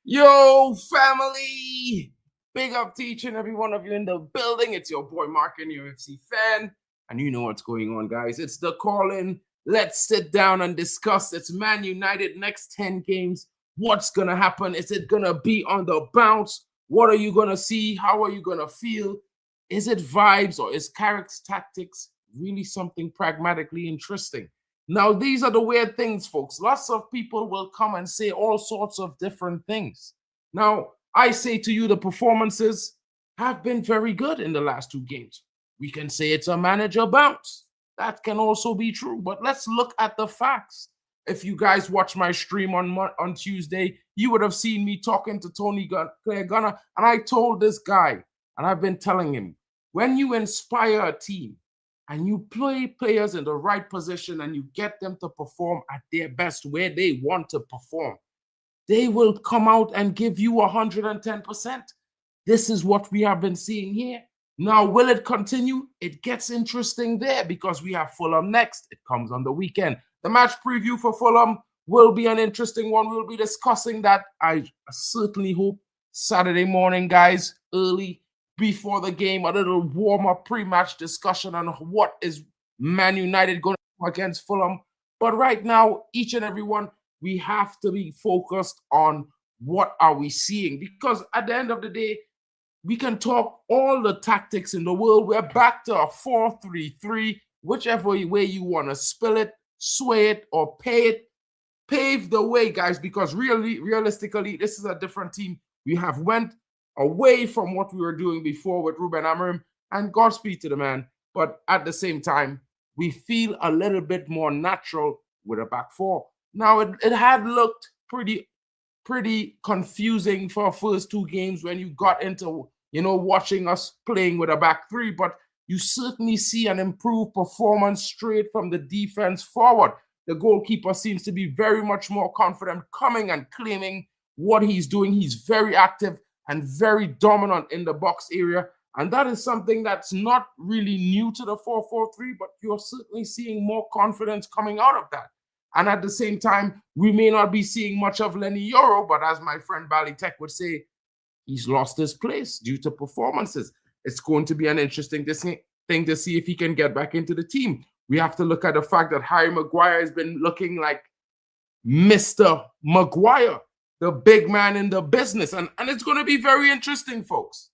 Yo, family! Big up to each and every one of you in the building. It's your boy MarkN, MUFC fan. And you know what's going on, guys. It's the call-in. Let's sit down and discuss. It's Man United next 10 games. What's going to happen? Is it going to be on the bounce? What are you going to see? How are you going to feel? Is it vibes or is character tactics really something pragmatically interesting? Now, these are the weird things, folks. Lots of people will come and say all sorts of different things. Now, I say to you, the performances have been very good in the last two games. We can say it's a manager bounce. That can also be true. But let's look at the facts. If you guys watch my stream on Tuesday, you would have seen me talking to Claire Gunner. And I told this guy, and I've been telling him, when you inspire a team, and you play players in the right position and you get them to perform at their best where they want to perform, they will come out and give you 110%. This is what we have been seeing here. Now, will it continue? It gets interesting there because we have Fulham next. It comes on the weekend. The match preview for Fulham will be an interesting one. We'll be discussing that. I certainly hope Saturday morning, guys, early, before the game, a little warm-up pre-match discussion on what is Man United going to do against Fulham. But right now, each and every one, we have to be focused on what are we seeing. Because at the end of the day, we can talk all the tactics in the world. We're back to a 4-3-3, whichever way you want to spill it, sway it, or pay it. Pave the way, guys, because realistically, this is a different team. We have went away from what we were doing before with Ruben Amorim, and Godspeed to the man. But at the same time, we feel a little bit more natural with a back four. Now, it had looked pretty confusing for our first two games when you got into, watching us playing with a back three, but you certainly see an improved performance straight from the defense forward. The goalkeeper seems to be very much more confident, coming and claiming what he's doing. He's very active and very dominant in the box area. And that is something that's not really new to the 4-4-3, but you're certainly seeing more confidence coming out of that. And at the same time, we may not be seeing much of Lenny Yoro, but as my friend Bally Tech would say, he's lost his place due to performances. It's going to be an interesting thing to see if he can get back into the team. We have to look at the fact that Harry Maguire has been looking like Mr. Maguire, the big man in the business. And it's going to be very interesting, folks.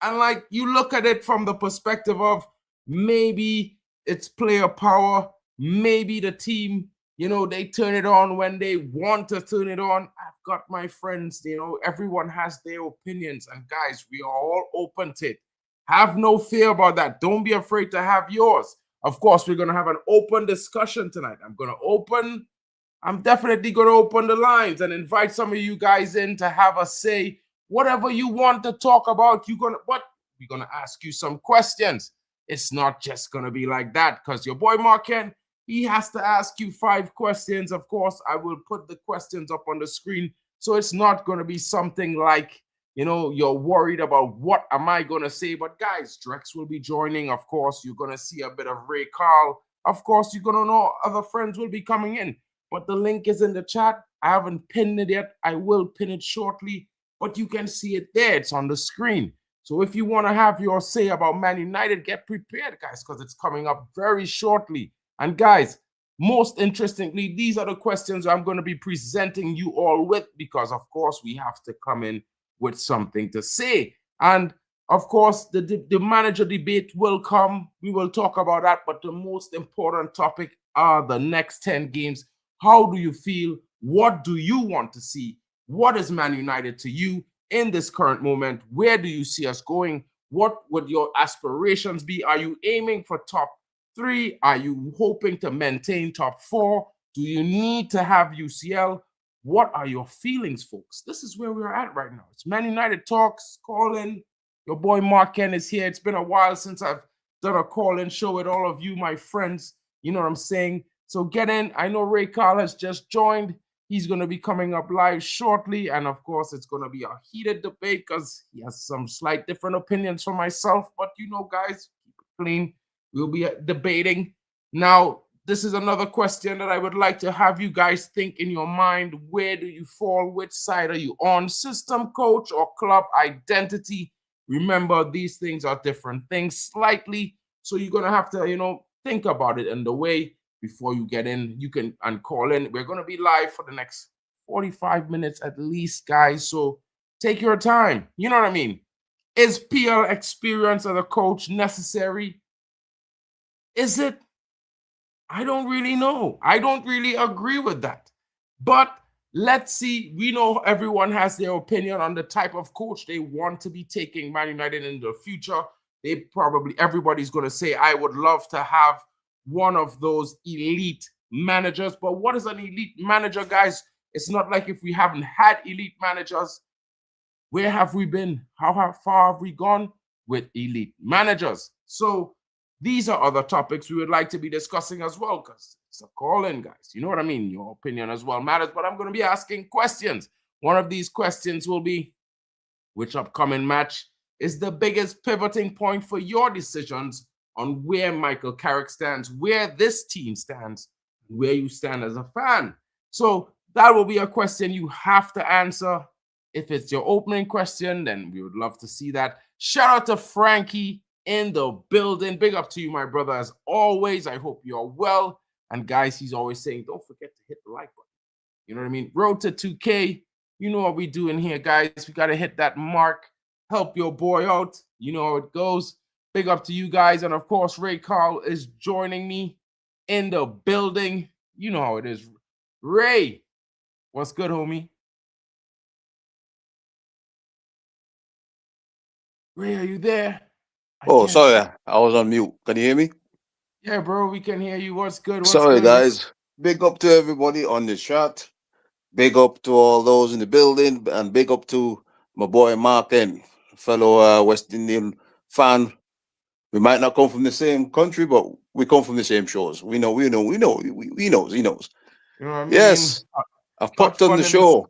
And like, you look at it from the perspective of maybe it's player power, maybe the team, they turn it on when they want to turn it on. I've got my friends, everyone has their opinions. And guys, we are all open to it. Have no fear about that. Don't be afraid to have yours. Of course, we're going to have an open discussion tonight. I'm definitely going to open the lines and invite some of you guys in to have a say. Whatever you want to talk about, we're going to ask you some questions. It's not just going to be like that because your boy MarkN, he has to ask you 5 questions. Of course, I will put the questions up on the screen. So it's not going to be something like, you're worried about what am I going to say. But guys, Drex will be joining. Of course, you're going to see a bit of Ray Carl. Of course, you're going to know other friends will be coming in. But the link is in the chat. I haven't pinned it yet. I will pin it shortly. But you can see it there. It's on the screen. So if you want to have your say about Man United, get prepared, guys, because it's coming up very shortly. And guys, most interestingly, these are the questions I'm going to be presenting you all with because, of course, we have to come in with something to say. And, of course, the manager debate will come. We will talk about that. But the most important topic are the next 10 games. How do you feel? What do you want to see? What is Man United to you in this current moment? Where do you see us going? What would your aspirations be? Are you aiming for top 3? Are you hoping to maintain top 4? Do you need to have UCL? What are your feelings, folks? This is where we're at right now. It's Man United Talks. Call in. Your boy MarkN is here. It's been a while since I've done a call-in show with all of you, my friends. You know what I'm saying? So get in. I know Ray Carl has just joined. He's going to be coming up live shortly. And of course, it's going to be a heated debate because he has some slight different opinions from myself. But guys, keep it clean. We'll be debating. Now, this is another question that I would like to have you guys think in your mind. Where do you fall? Which side are you on? System, coach, or club identity? Remember, these things are different things slightly. So you're going to have to, think about it in the way before you get in. You can call in. We're going to be live for the next 45 minutes at least, guys. So take your time. You know what I mean? Is PL experience as a coach necessary? Is it? I don't really know. I don't really agree with that. But let's see. We know everyone has their opinion on the type of coach they want to be taking Man United in the future. Everybody's going to say, I would love to have one of those elite managers. But what is an elite manager, guys? It's not like if we haven't had elite managers. Where have we been? How far have we gone with elite managers? So these are other topics we would like to be discussing as well, because it's a call-in, guys. You know what I mean? Your opinion as well matters, but I'm going to be asking questions. One of these questions will be, which upcoming match is the biggest pivoting point for your decisions on where Michael Carrick stands, where this team stands, where you stand as a fan? So that will be a question you have to answer. If it's your opening question, then we would love to see that. Shout out to Frankie in the building. Big up to you, my brother, as always. I hope you're well. And guys, he's always saying, don't forget to hit the like button. You know what I mean? Road to 2K. You know what we do in here, guys. We got to hit that mark. Help your boy out. You know how it goes. Big up to you guys. And of course, Ray Carl is joining me in the building. You know how it is. Ray, what's good, homie? Ray, are you there? Sorry, I was on mute. Can you hear me? Yeah, bro, we can hear you. What's good? Sorry, guys. Big up to everybody on the chat. Big up to all those in the building, and big up to my boy MarkN, fellow West Indian fan. We might not come from the same country, but we come from the same shores. We know. He knows. You know what I mean? Yes, I've Hot popped on fun the in this. show.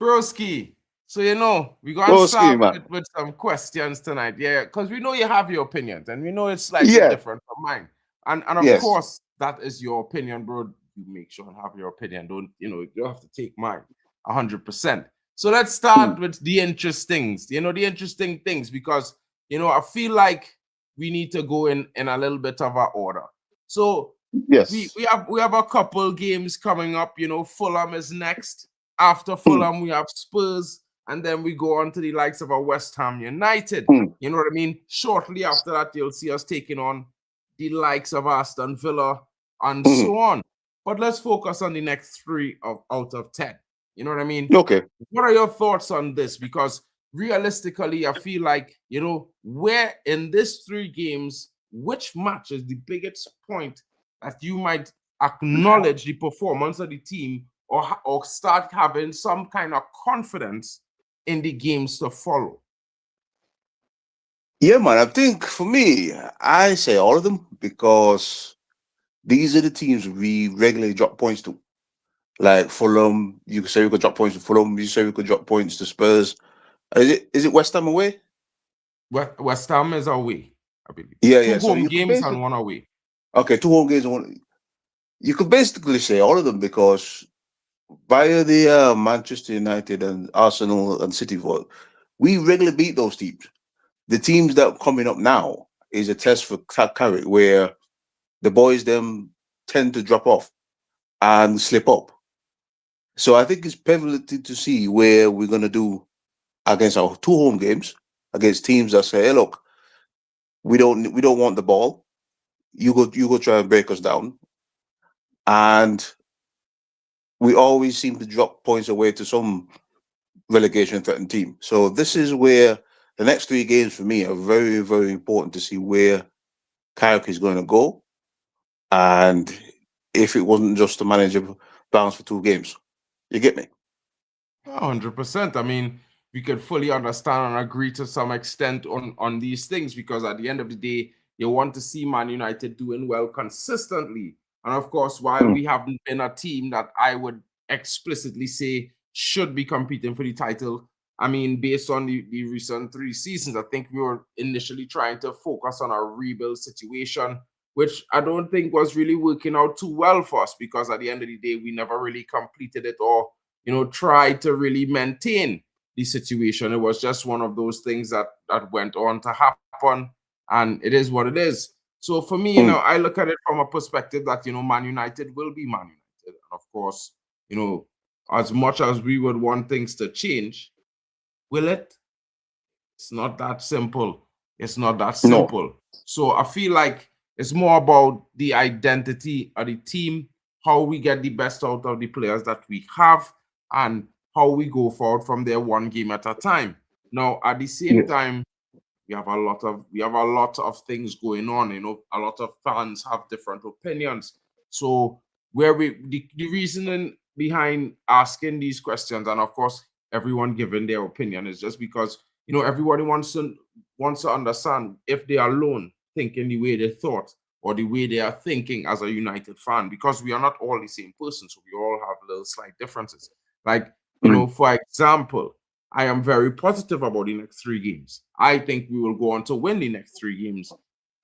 Broski. So, we're going to Broski, start man. with some questions tonight. Yeah, because we know you have your opinions, and we know it's slightly different from mine. And of course, that is your opinion, bro. You make sure and have your opinion. Don't, you don't have to take mine 100%. So let's start with the interesting things, because, I feel like we need to go in a little bit of our order. So we have a couple games coming up. Fulham is next. After Fulham, we have Spurs, and then we go on to the likes of a West Ham United. You know what I mean? Shortly after that, you'll see us taking on the likes of Aston Villa and so on. But let's focus on the next 3 out of 10. You know what I mean? Okay. What are your thoughts on this? Because realistically, I feel like, where in these 3 games, which match is the biggest point that you might acknowledge the performance of the team or start having some kind of confidence in the games to follow? Yeah, man. I think for me, I say all of them, because these are the teams we regularly drop points to. Like Fulham, you could say we could drop points to Fulham. You say we could drop points to Spurs. Is it West Ham away? West Ham is away, I believe. Yeah, 2 yeah. So home games and 1 away. Okay, 2 home games and 1. You could basically say all of them, because via the Manchester United and Arsenal and City vote, we regularly beat those teams. The teams that are coming up now is a test for Carrick, where the boys them tend to drop off and slip up. So I think it's pivotal to see where we're gonna do against our 2 home games against teams that say, "Hey, look, we don't want the ball. You go try and break us down," and we always seem to drop points away to some relegation threatened team. So this is where the next 3 games for me are very, very important to see where Carrick is going to go, and if it wasn't just to manage a balance for 2 games. You get me? 100%. I mean, we could fully understand and agree to some extent on these things, because at the end of the day, you want to see Man United doing well consistently. And of course, while we haven't been a team that I would explicitly say should be competing for the title, I mean, based on the recent 3 seasons, I think we were initially trying to focus on a rebuild situation. which I don't think was really working out too well for us, because at the end of the day, we never really completed it or, tried to really maintain the situation. It was just one of those things that went on to happen, and it is what it is. So for me, I look at it from a perspective that, Man United will be Man United. And of course, as much as we would want things to change, will it? It's not that simple. It's not that simple. No. So I feel like it's more about the identity of the team, how we get the best out of the players that we have, and how we go forward from there one game at a time. Now, at the same time, we have a lot of things going on. A lot of fans have different opinions. So the reasoning behind asking these questions, and of course everyone giving their opinion, is just because everybody wants to understand if they are alone thinking the way they thought or the way they are thinking as a United fan, because we are not all the same person, so we all have little slight differences. Like, for example, I am very positive about the next 3 games. I think we will go on to win the next 3 games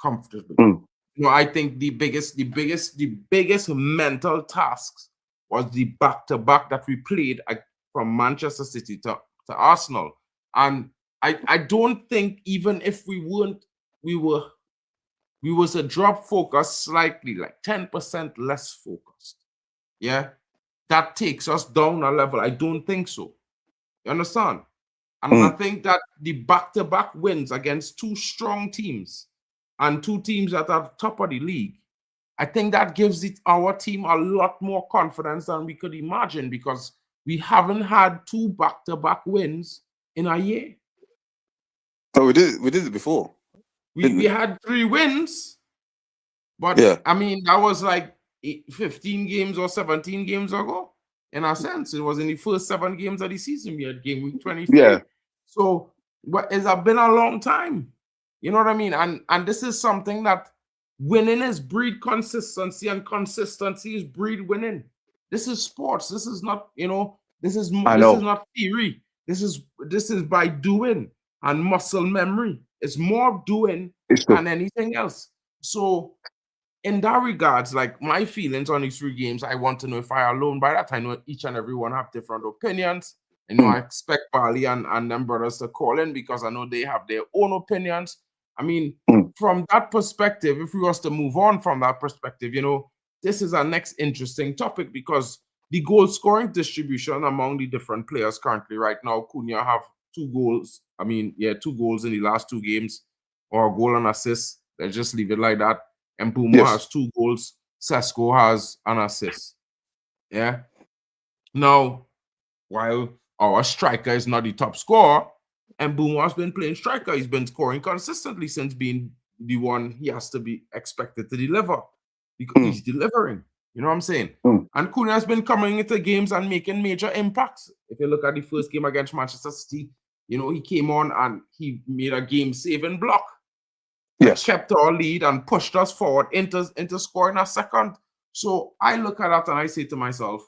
comfortably. I think the biggest mental tasks was the back-to-back that we played from Manchester City to Arsenal. And I don't think, even if we was a drop focus slightly, like 10% less focused. Yeah. That takes us down a level. I don't think so. You understand? And I think that the back-to-back wins against 2 strong teams and 2 teams that are top of the league, I think that gives our team a lot more confidence than we could imagine, because we haven't had 2 back-to-back wins in a year. Oh, we did it before. We had 3 wins, but I mean, that was like 15 games or 17 games ago. In a sense, it was in the first 7 games of the season. We had game week 23. Yeah. So it's been a long time. You know what I mean? And this is something that winning is breed consistency, and consistency is breed winning. This is sports. This is not, this is not theory. This is by doing and muscle memory. It's more doing than anything else. So in that regards, like, my feelings on these 3 games, I want to know if I are alone by that. I know each and every one have different opinions. I expect Bali and them brothers to call in, because I know they have their own opinions. I mean, from that perspective, if we was to move on from that perspective, this is our next interesting topic, because the goal scoring distribution among the different players currently right now, Cunha have 2 goals. 2 goals in the last 2 games, or a goal and assist. Let's just leave it like that. And Mbeumo has 2 goals. Sesko has an assist. Yeah. Now, while our striker is not the top scorer, and Mbeumo has been playing striker, he's been scoring consistently since being the one he has to be expected to deliver, because he's delivering. You know what I'm saying? And Cunha has been coming into games and making major impacts. If you look at the first game against Manchester City, he came on and he made a game-saving block. Yes. Kept our lead and pushed us forward into scoring a second. So I look at that and I say to myself,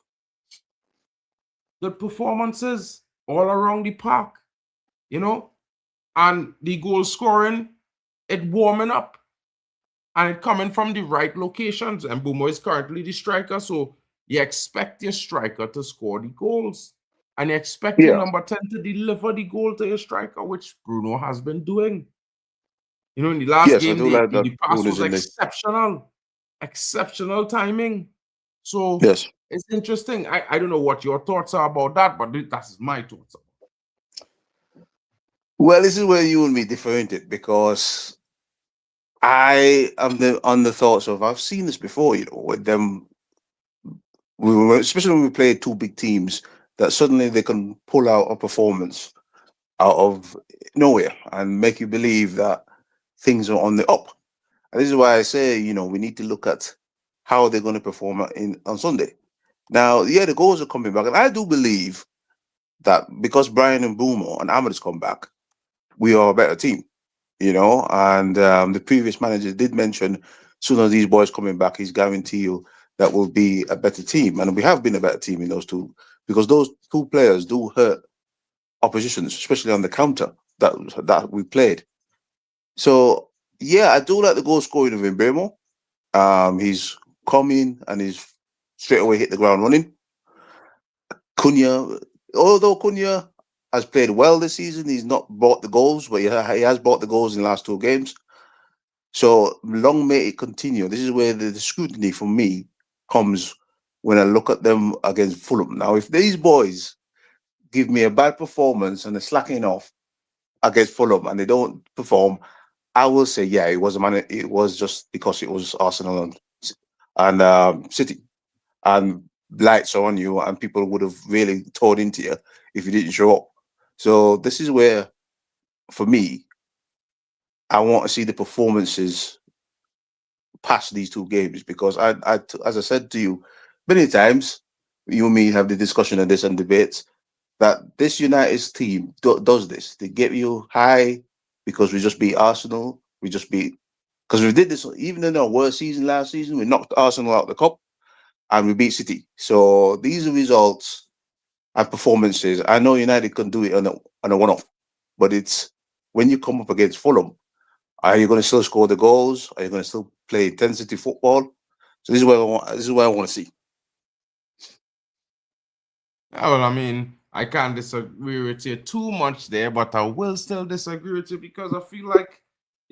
the performances all around the park, and the goal scoring, it warming up, and it coming from the right locations. And Mbeumo is currently the striker, so you expect your striker to score the goals, and you expect your number 10 to deliver the goal to your striker, which Bruno has been doing. In the last game, the pass was exceptional timing. So it's interesting. I don't know what your thoughts are about that, but that's my thoughts. Well, this is where you and me differentiate, because I am on the thoughts of, I've seen this before, with them, especially when we play 2 big teams, that suddenly they can pull out a performance out of nowhere and make you believe that things are on the up. And this is why I say, we need to look at how they're going to perform on Sunday. Now, the goals are coming back. And I do believe that because Brian and Mbeumo and Ahmed has come back, we are a better team, and the previous manager did mention, soon as these boys coming back, he's guarantee you that we'll be a better team. And we have been a better team in those 2, because those 2 players do hurt oppositions, especially on the counter that we played. So, I do like the goal scoring of Mbeumo. He's come in and he's straight away hit the ground running. Cunha, although Cunha has played well this season, he's not brought the goals, but he has brought the goals in the last 2 games. So long may it continue. This is where the scrutiny for me comes when I look at them against Fulham. Now, if these boys give me a bad performance and they're slacking off against Fulham and they don't perform, I will say, yeah, it was just because it was Arsenal and City, and lights are on you, and people would have really tore into you if you didn't show up. So this is where, for me, I want to see the performances past these 2 games, because as I said to you many times, you and me have the discussion on this and debates, that this United's team does this. They get you high because we just beat Arsenal. We just beat, because we did this even in our worst season last season. We knocked Arsenal out of the cup and we beat City. So these are results and performances. I know United can do it on a one-off, but it's when you come up against Fulham, are you going to still score the goals? Are you going to still play intensity football? So this is what I want. This is what I want to see. Well, I mean, I can't disagree with you too much there, but I will still disagree with you because I feel like,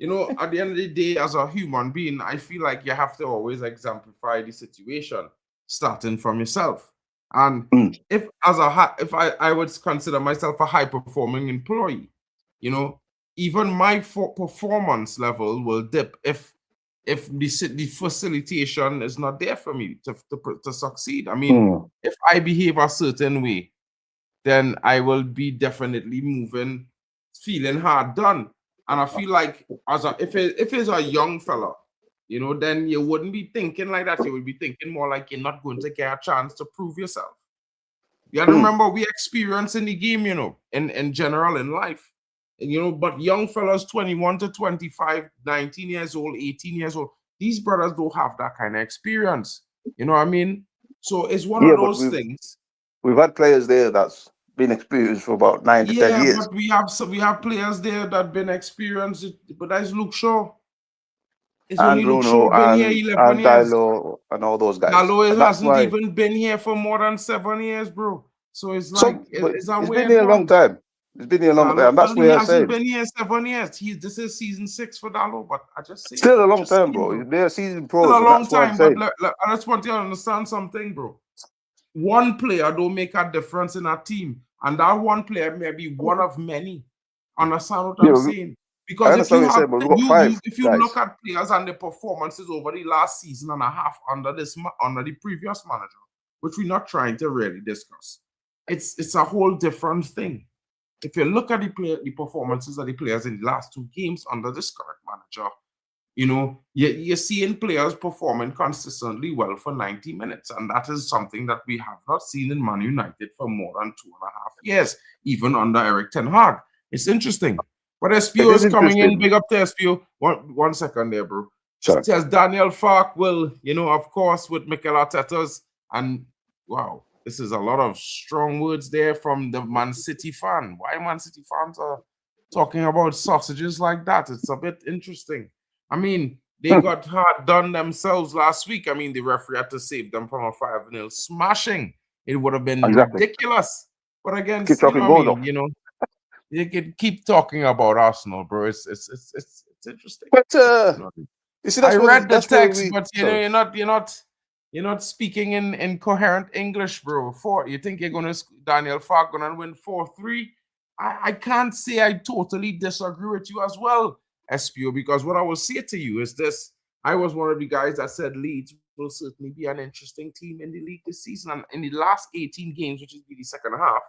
at the end of the day, as a human being, I feel like you have to always exemplify the situation, starting from yourself. And if I would consider myself a high performing employee, even my performance level will dip if the facilitation is not there for me to succeed. I mean, if I behave a certain way, then I will be definitely feeling hard done. And I feel like if it's a young fella, then you wouldn't be thinking like that. You would be thinking more like you're not going to get a chance to prove yourself. You have to remember, we experience in the game, in general in life. But young fellas, 21 to 25, 19 years old, 18 years old, these brothers don't have that kind of experience. You know what I mean? So it's one of those things. We've had players there that's been experienced for about 9 to 10 years. But we have players there that been experienced. But that's Luke Shaw. It's only Luke Shaw been here 11 years. Dalot and all those guys. Dalot hasn't even been here for more than 7 years, bro. So it's like it's been here a long time. It's been here a long time. That's where I say. He hasn't been here 7 years. This is season 6 for Dalot, but I just say still a long time, bro. They're season pros. Still a long time, but I just want you to understand something, bro. One player don't make a difference in a team, and that one player may be one of many. Understand what I'm saying? Because if you look at players and the performances over the last season and a half under the previous manager, which we're not trying to really discuss, it's a whole different thing. If you look at the performances of the players in the last 2 games under this current manager, you're seeing players performing consistently well for 90 minutes. And that is something that we have not seen in Man United for more than 2.5 years, even under Eric Ten Hag. It's interesting. But SPO is coming in. Big up to SPO. One second there, bro. It says Daniel Fark will, of course, with Mikel Arteta's. And wow, this is a lot of strong words there from the Man City fan. Why Man City fans are talking about sausages like that? It's a bit interesting. I mean, they got hard done themselves last week. I mean, the referee had to save them from a 5-0 smashing. It would have been ridiculous. But again, you can keep talking about Arsenal, bro. It's interesting. But I read the text, but you're not speaking in coherent English, bro. You think Daniel Fark gonna win 4-3? I can't say I totally disagree with you as well, SPO, because what I will say to you is this. I was one of the guys that said Leeds will certainly be an interesting team in the league this season. And in the last 18 games, which is the second half,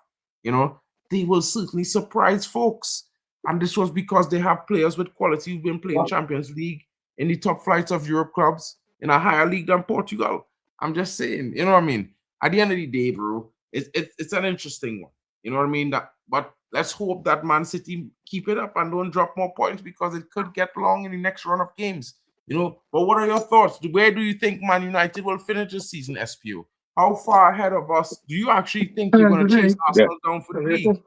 they will certainly surprise folks. And this was because they have players with quality who've been playing Champions League in the top flights of Europe clubs in a higher league than Portugal. I'm just saying, you know what I mean? At the end of the day, bro, it's an interesting one. You know what I mean? But let's hope that Man City keep it up and don't drop more points, because it could get long in the next run of games. But what are your thoughts? Where do you think Man United will finish this season, SPO? How far ahead of us do you actually think you're going to chase Arsenal down for the league?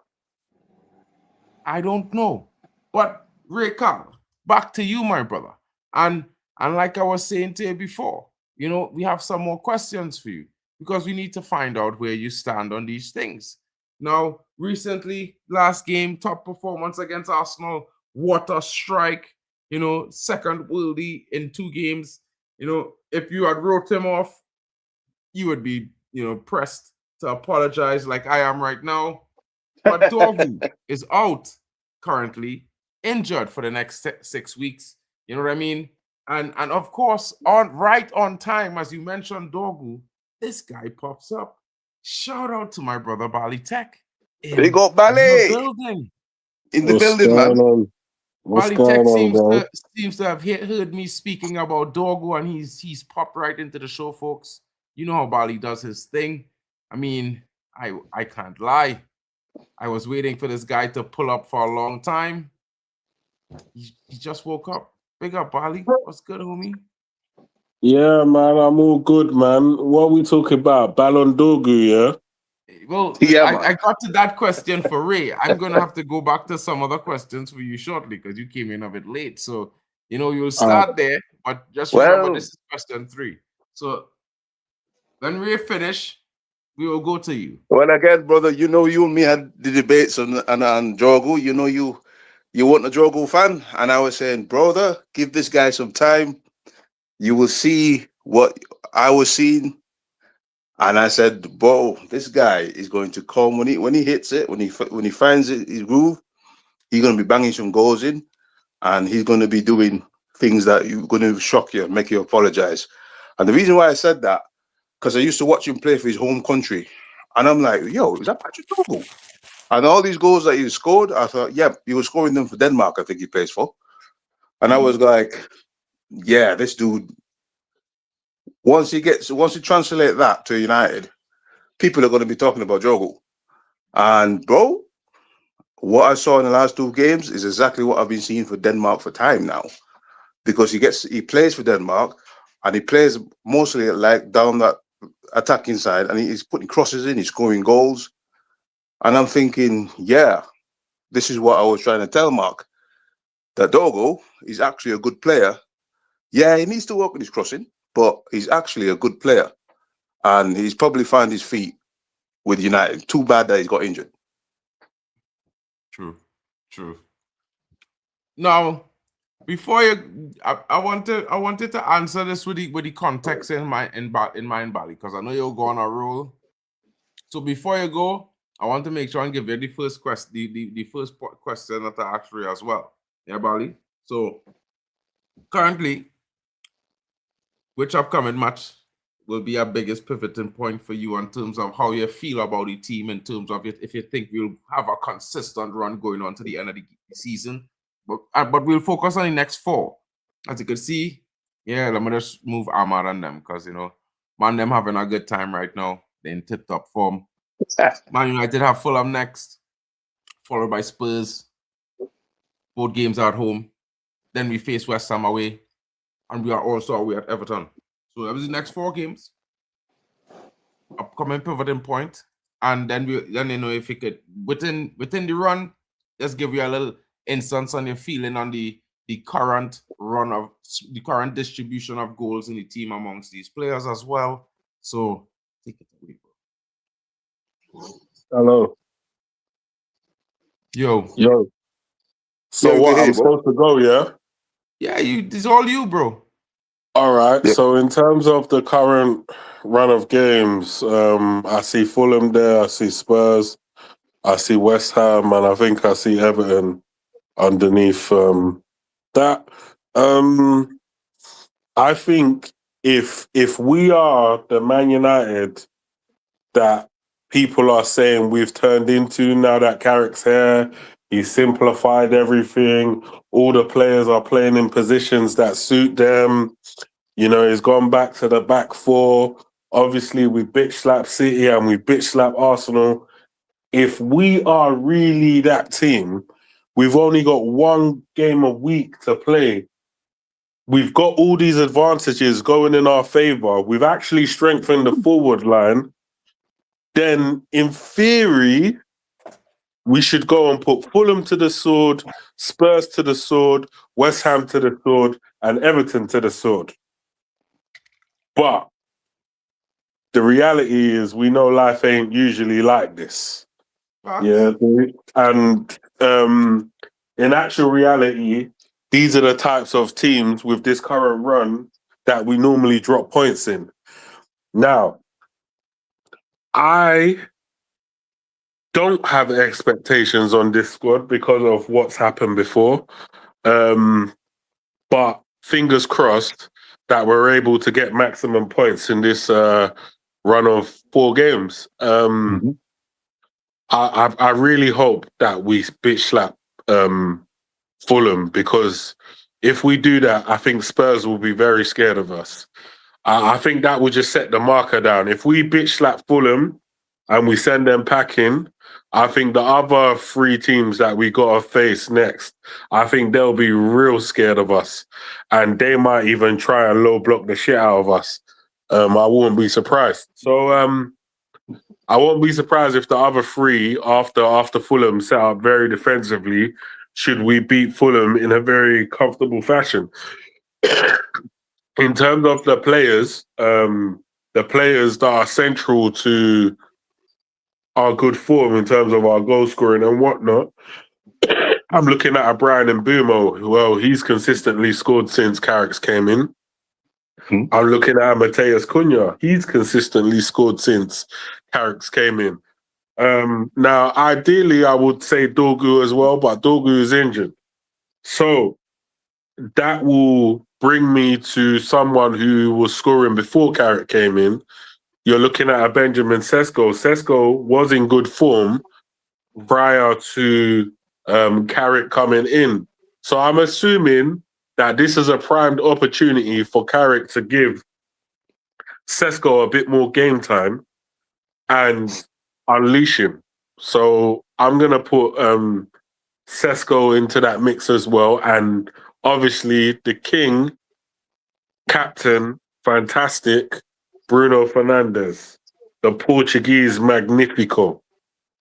I don't know. But Ray Carl, back to you, my brother. And And like I was saying to you before, you know, we have some more questions for you because we need to find out where you stand on these things. Now, recently, last game, top performance against Arsenal. What a strike. You know, second worldie in 2 games. You know, if you had wrote him off, you would be, you know, pressed to apologize like I am right now. But Dorgu is out currently, injured for the next 6 weeks. You know what I mean? And of course, on time, as you mentioned, Dorgu, this guy pops up. Shout out to my brother Bali Tech They in got the ballet building. in the What's building, going man. on? What's Bali going Tech on, bro? seems to have heard me speaking about Dorgu, and he's popped right into the show, folks. You know how Bali does his thing. I mean, I can't lie. I was waiting for this guy to pull up for a long time. He just woke up. Big up, Bali. What's good, homie? Yeah, man, I'm all good, man. What are we talking about? Ballon Dogu, yeah? Well, Yeah, I man. got to that question for Ray. I'm going to have to go back to some other questions for you shortly because you came in a bit late. So, you know, you'll start there, but just remember Well, this is question 3. So when Ray finish, we will go to you. well, again, brother, you know, you and me had the debates on Drogo. You know, you weren't a Drogo fan, and I was saying, brother, give this guy some time. You will see what I was seeing. And I said, bro, this guy is going to come when he hits it, when he finds it, his groove, he's going to be banging some goals in, and he's going to be doing things that you're going to shock you and make you apologize. And the reason why I said that, because I used to watch him play for his home country, and I'm like, yo, is that Patrick Dogo? And all these goals that he scored, I thought, yeah, he was scoring them for Denmark, I think he plays for. And I was like, yeah, this dude, once he translate that to United, people are going to be talking about Drogo. And bro, what I saw in the last 2 games is exactly what I've been seeing for Denmark for time now. Because he plays for Denmark, and he plays mostly like down that attacking side, and he's putting crosses in, he's scoring goals. And I'm thinking, yeah, this is what I was trying to tell Mark, that Dogo is actually a good player. Yeah, he needs to work on his crossing, but he's actually a good player. And he's probably found his feet with United. Too bad that he's got injured. True. Now, before you, I wanted to answer this with the context in mind, Bali, because I know you'll go on a roll. So before you go, I want to make sure and give you the first question, the first question that I asked you as well. Yeah, Bali. So currently, which upcoming match will be our biggest pivoting point for you in terms of how you feel about the team, in terms of if you think we'll have a consistent run going on to the end of the season? But we'll focus on the next 4. As you can see, yeah, let me just move Ahmad on them because, you know, man, them having a good time right now. They're in tip-top form. Man United have Fulham next, followed by Spurs. Both games are at home. Then we face West Ham away, and we are also away at Everton. So that was the next 4 games. Upcoming pivoting point, and then you know, if you could within the run, just give you a little instance on your feeling on the current run of the current distribution of goals in the team amongst these players as well. So take it away, bro. Hello. Yo. So Yeah, what? hey, I'm bro. supposed to go, yeah? Yeah, it's all you, bro. All right. Yeah. So in terms of the current run of games, I see Fulham there, I see Spurs, I see West Ham, and I think I see Everton underneath that. I think if we are the Man United that people are saying we've turned into now that Carrick's here, he's simplified everything, all the players are playing in positions that suit them, you know, he's gone back to the back 4. Obviously, we bitch slap City and we bitch slap Arsenal. If we are really that team, we've only got 1 game a week to play. We've got all these advantages going in our favour. We've actually strengthened the forward line. Then, in theory, we should go and put Fulham to the sword, Spurs to the sword, West Ham to the sword, and Everton to the sword. But the reality is, we know life ain't usually like this. Yeah, and in actual reality, these are the types of teams with this current run that we normally drop points in. Now, I don't have expectations on this squad because of what's happened before. But fingers crossed that we're able to get maximum points in this run of 4 games. I really hope that we bitch slap Fulham, because if we do that, I think Spurs will be very scared of us. I think that would just set the marker down. If we bitch slap Fulham and we send them packing, I think the other 3 teams that we got to face next, I think they'll be real scared of us. And they might even try and low block the shit out of us. I wouldn't be surprised. So I won't be surprised if the other 3 after Fulham set up very defensively, should we beat Fulham in a very comfortable fashion. In terms of the players that are central to our good form in terms of our goal scoring and whatnot, I'm looking at a Brian Mbeumo. Well, he's consistently scored since Carrick's came in. I'm looking at Mateus Cunha. He's consistently scored since Carrick's came in. Now, ideally, I would say Dorgu as well, but Dorgu is injured. So that will bring me to someone who was scoring before Carrick came in. You're looking at a Benjamin Sesko. Sesko was in good form prior to Carrick coming in. So I'm assuming that this is a primed opportunity for Carrick to give Sesko a bit more game time and unleash him. So I'm going to put Sesko into that mix as well. And obviously the king, captain, fantastic, Bruno Fernandes, the Portuguese Magnifico.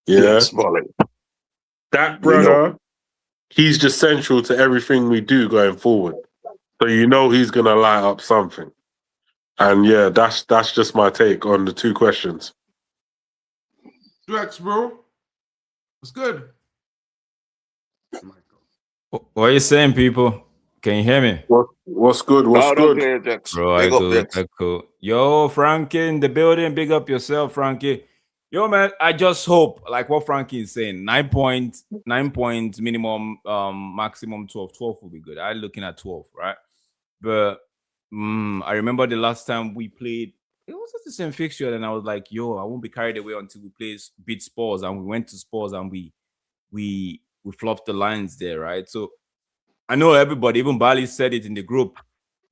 Yeah. Yes, Molly. That brother, he's just central to everything we do going forward. So he's going to light up something. And yeah, that's just my take on the 2 questions. Drex, bro. What's good? What are you saying, people? Can you hear me? What's good? What's good? Okay, Jax. Bro, Big up, Jax. cool. Yo, Frankie in the building. Big up yourself, Frankie. Yo, man, I just hope, like what Frankie is saying, 9 points minimum, maximum 12. 12 will be good. I'm looking at 12, right? But I remember the last time we played, it was the same fixture, and I was like, yo, I won't be carried away until we beat Spurs, and we went to Spurs and we flopped the lines there, right? So I know everybody, even Bali said it in the group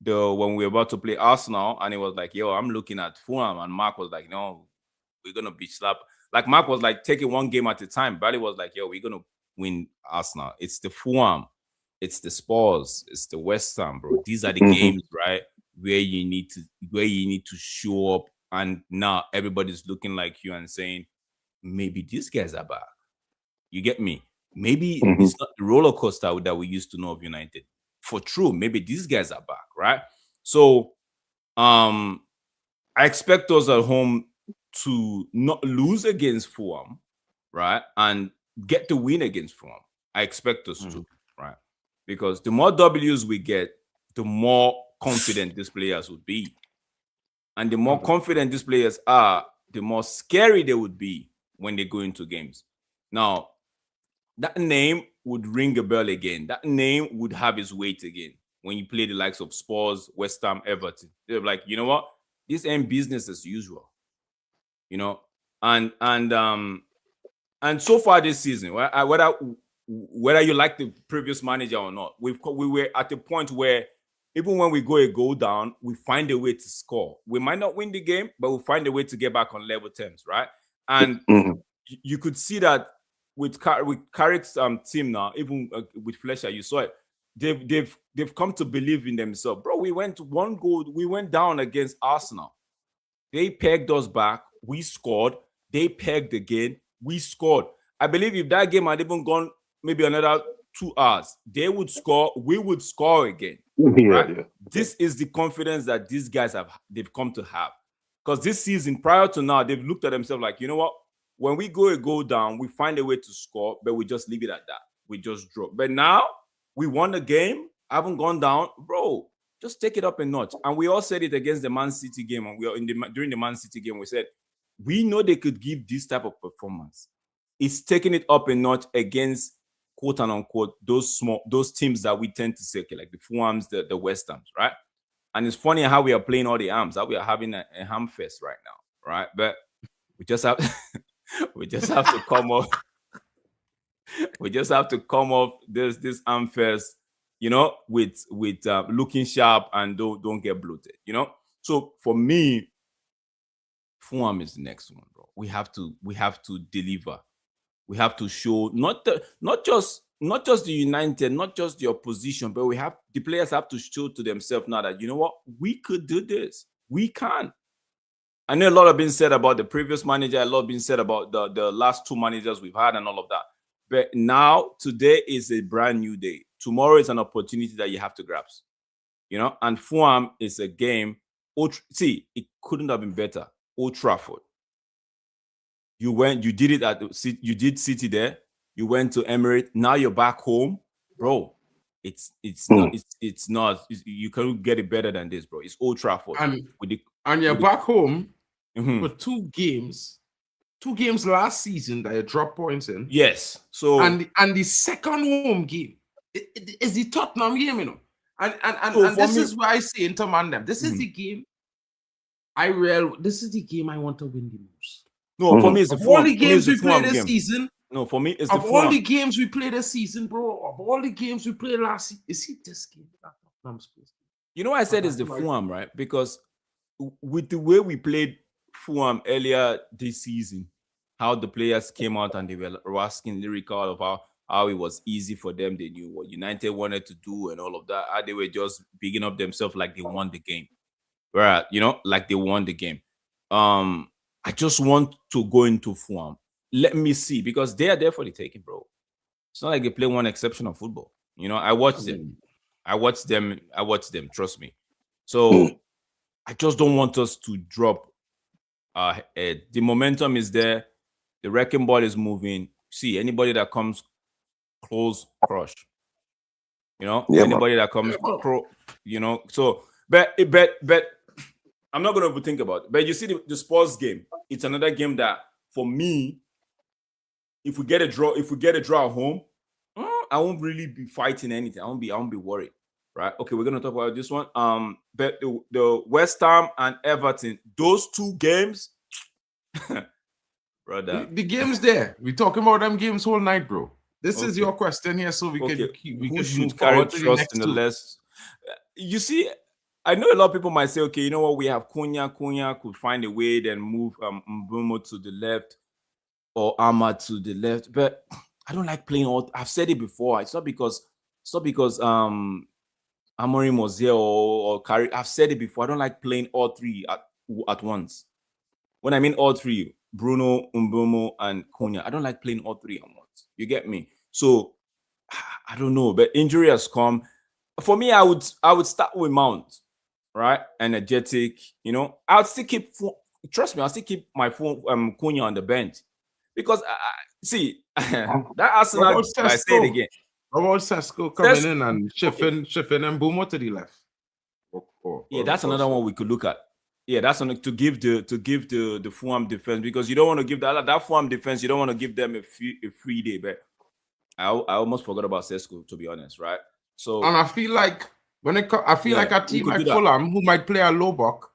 when we were about to play Arsenal, and it was like, yo, I'm looking at Fulham, and Mark was like, no, we're gonna beat slap. Like Mark was like taking one game at a time. Bali was like, yo, we're gonna win Arsenal. It's the Fulham, it's the Spurs, it's the West Ham, bro. These are the games, right? Where you need to show up, and now everybody's looking like you and saying, maybe these guys are back. You get me? Maybe it's not the roller coaster that we used to know of United. For true, maybe these guys are back, right? So I expect us at home to not lose against Fulham, right? And get the win against Fulham. I expect us to, right? Because the more W's we get, the more confident these players would be. And the more confident these players are, the more scary they would be when they go into games. Now, that name would ring a bell again. That name would have its weight again when you play the likes of Spurs, West Ham, Everton. They're like, you know what? This ain't business as usual. And so far this season, whether you like the previous manager or not, we were at a point where even when we go a goal down, we find a way to score. We might not win the game, but we'll find a way to get back on level terms, right? And you could see that with Carrick's team now, even with Fletcher, you saw it. They've come to believe in themselves, bro. We went down against Arsenal. They pegged us back. We scored. They pegged again. We scored. I believe if that game had even gone maybe another 2 hours, they would score, we would score again. Yeah, Right? yeah. This is the confidence that these guys they've come to have. Because this season, prior to now, they've looked at themselves like, you know what? When we go down, we find a way to score, but we just leave it at that. We just drop. But now we won the game, haven't gone down, bro. Just take it up a notch. And we all said it against the Man City game, and during the Man City game, we said we know they could give this type of performance. It's taking it up a notch against quote and unquote those teams that we tend to say, okay, like the Fulhams, the West Hams, right? And it's funny how we are playing all the arms, how we are having a ham fest right now, right? But we just have we just have to come off. We just have to come off this ham fest, you know, with looking sharp and don't get bloated, you know. So for me, Fulham is the next one, bro. We have to deliver. We have to show not just the United, not just the opposition, but the players have to show to themselves now that, you know what, we could do this. We can. I know a lot have been said about the previous manager, a lot been said about the last 2 managers we've had and all of that. But now, today is a brand new day. Tomorrow is an opportunity that you have to grasp. You know, and Fulham is a game. See, it couldn't have been better. Old Trafford. You did it you did City there. You went to Emirates. Now you're back home, bro. It's not. You can't get it better than this, bro. It's Old Trafford. And you're back home for 2 games. 2 games last season that you dropped points in. Yes. So and the second home game is the Tottenham game, you know. And this is why I say into Mandem. This is the game. This is the game I want to win the most. No, for me, it's the Fulham. All the games we played this season. No, for me, it's the all the games we played this season, bro. Of all the games we played last season, is it this game? You know why I said it's the Fulham, right? Because with the way we played Fulham earlier this season, how the players came out and they were asking lyrical of how it was easy for them. They knew what United wanted to do and all of that. How they were just bigging up themselves like they won the game. Right, you know, like they won the game. I just want to go into Fulham. Let me see, because they are there for the taking, bro. It's not like they play one exceptional football. You know, I watched them. Trust me. So I just don't want us to drop. The momentum is there. The wrecking ball is moving. See, anybody that comes close, crush. You know, anybody that comes, you know. So, but I'm not going to overthink about it. But you see the Spurs game. It's another game that, for me, if we get a draw at home, I won't really be fighting anything. I won't be worried. Right? Okay, we're going to talk about this one. But the West Ham and Everton, those 2 games, brother. The game's there. We're talking about them games all night, bro. This is your question here, so we can move forward to the next 2. You see, I know a lot of people might say, okay, you know what, we have Cunha could find a way, then move Mbeumo to the left or Ahmad to the left. But I don't like playing all. I've said it before. It's not because Amorim was here or Carrie. I've said it before. I don't like playing all 3 at once. When I mean all 3, Bruno, Mbeumo, and Cunha, I don't like playing all 3 at once. You get me? So I don't know, but injury has come. For me, I would start with Mount, right? Energetic, you know. I would still keep. Trust me, I'll still keep my Cunha on the bench because see that Arsenal. I say it again. How about Sesko coming in and shifting Mbeumo to the left? That's another one we could look at. Yeah, that's to give the Fulham defense, because you don't want to give that Fulham defense. You don't want to give them a free day. But I almost forgot about Sesko, to be honest, right? So, and I feel like like a team like Fulham, who might play a low block,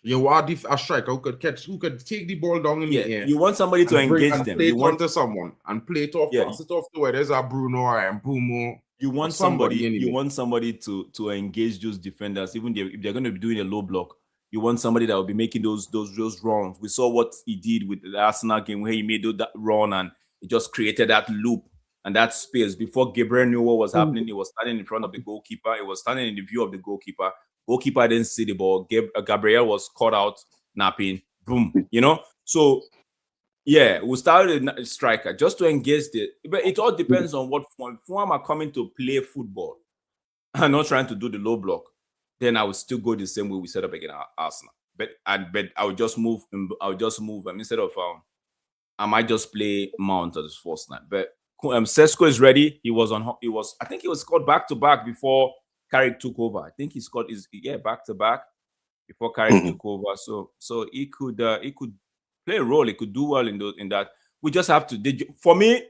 you want a striker who could take the ball down in the air. You want somebody to engage them. Play it onto someone and play it off, pass it off to where there's a Bruno or a Mbeumo. You want somebody to engage those defenders, even if they're going to be doing a low block. You want somebody that will be making those runs. We saw what he did with the Arsenal game, where he made that run and he just created that loop and that space. Before Gabriel knew what was happening, he was standing in front of the goalkeeper. He was standing in the view of the goalkeeper. Goalkeeper didn't see the ball. Gabriel was caught out napping. Boom. You know? So Yeah, we'll start with a striker just to engage the. But it all depends on what form are coming to play football. I'm not trying to do the low block. Then I would still go the same way we set up against Arsenal. But I would just move. Instead of I might just play Mount as first line. But Sesko is ready. I think he was scored back to back before Carrick took over. I think he scored back to back before Carrick took over. So he could play a role. He could do well in that. We just have to. For me,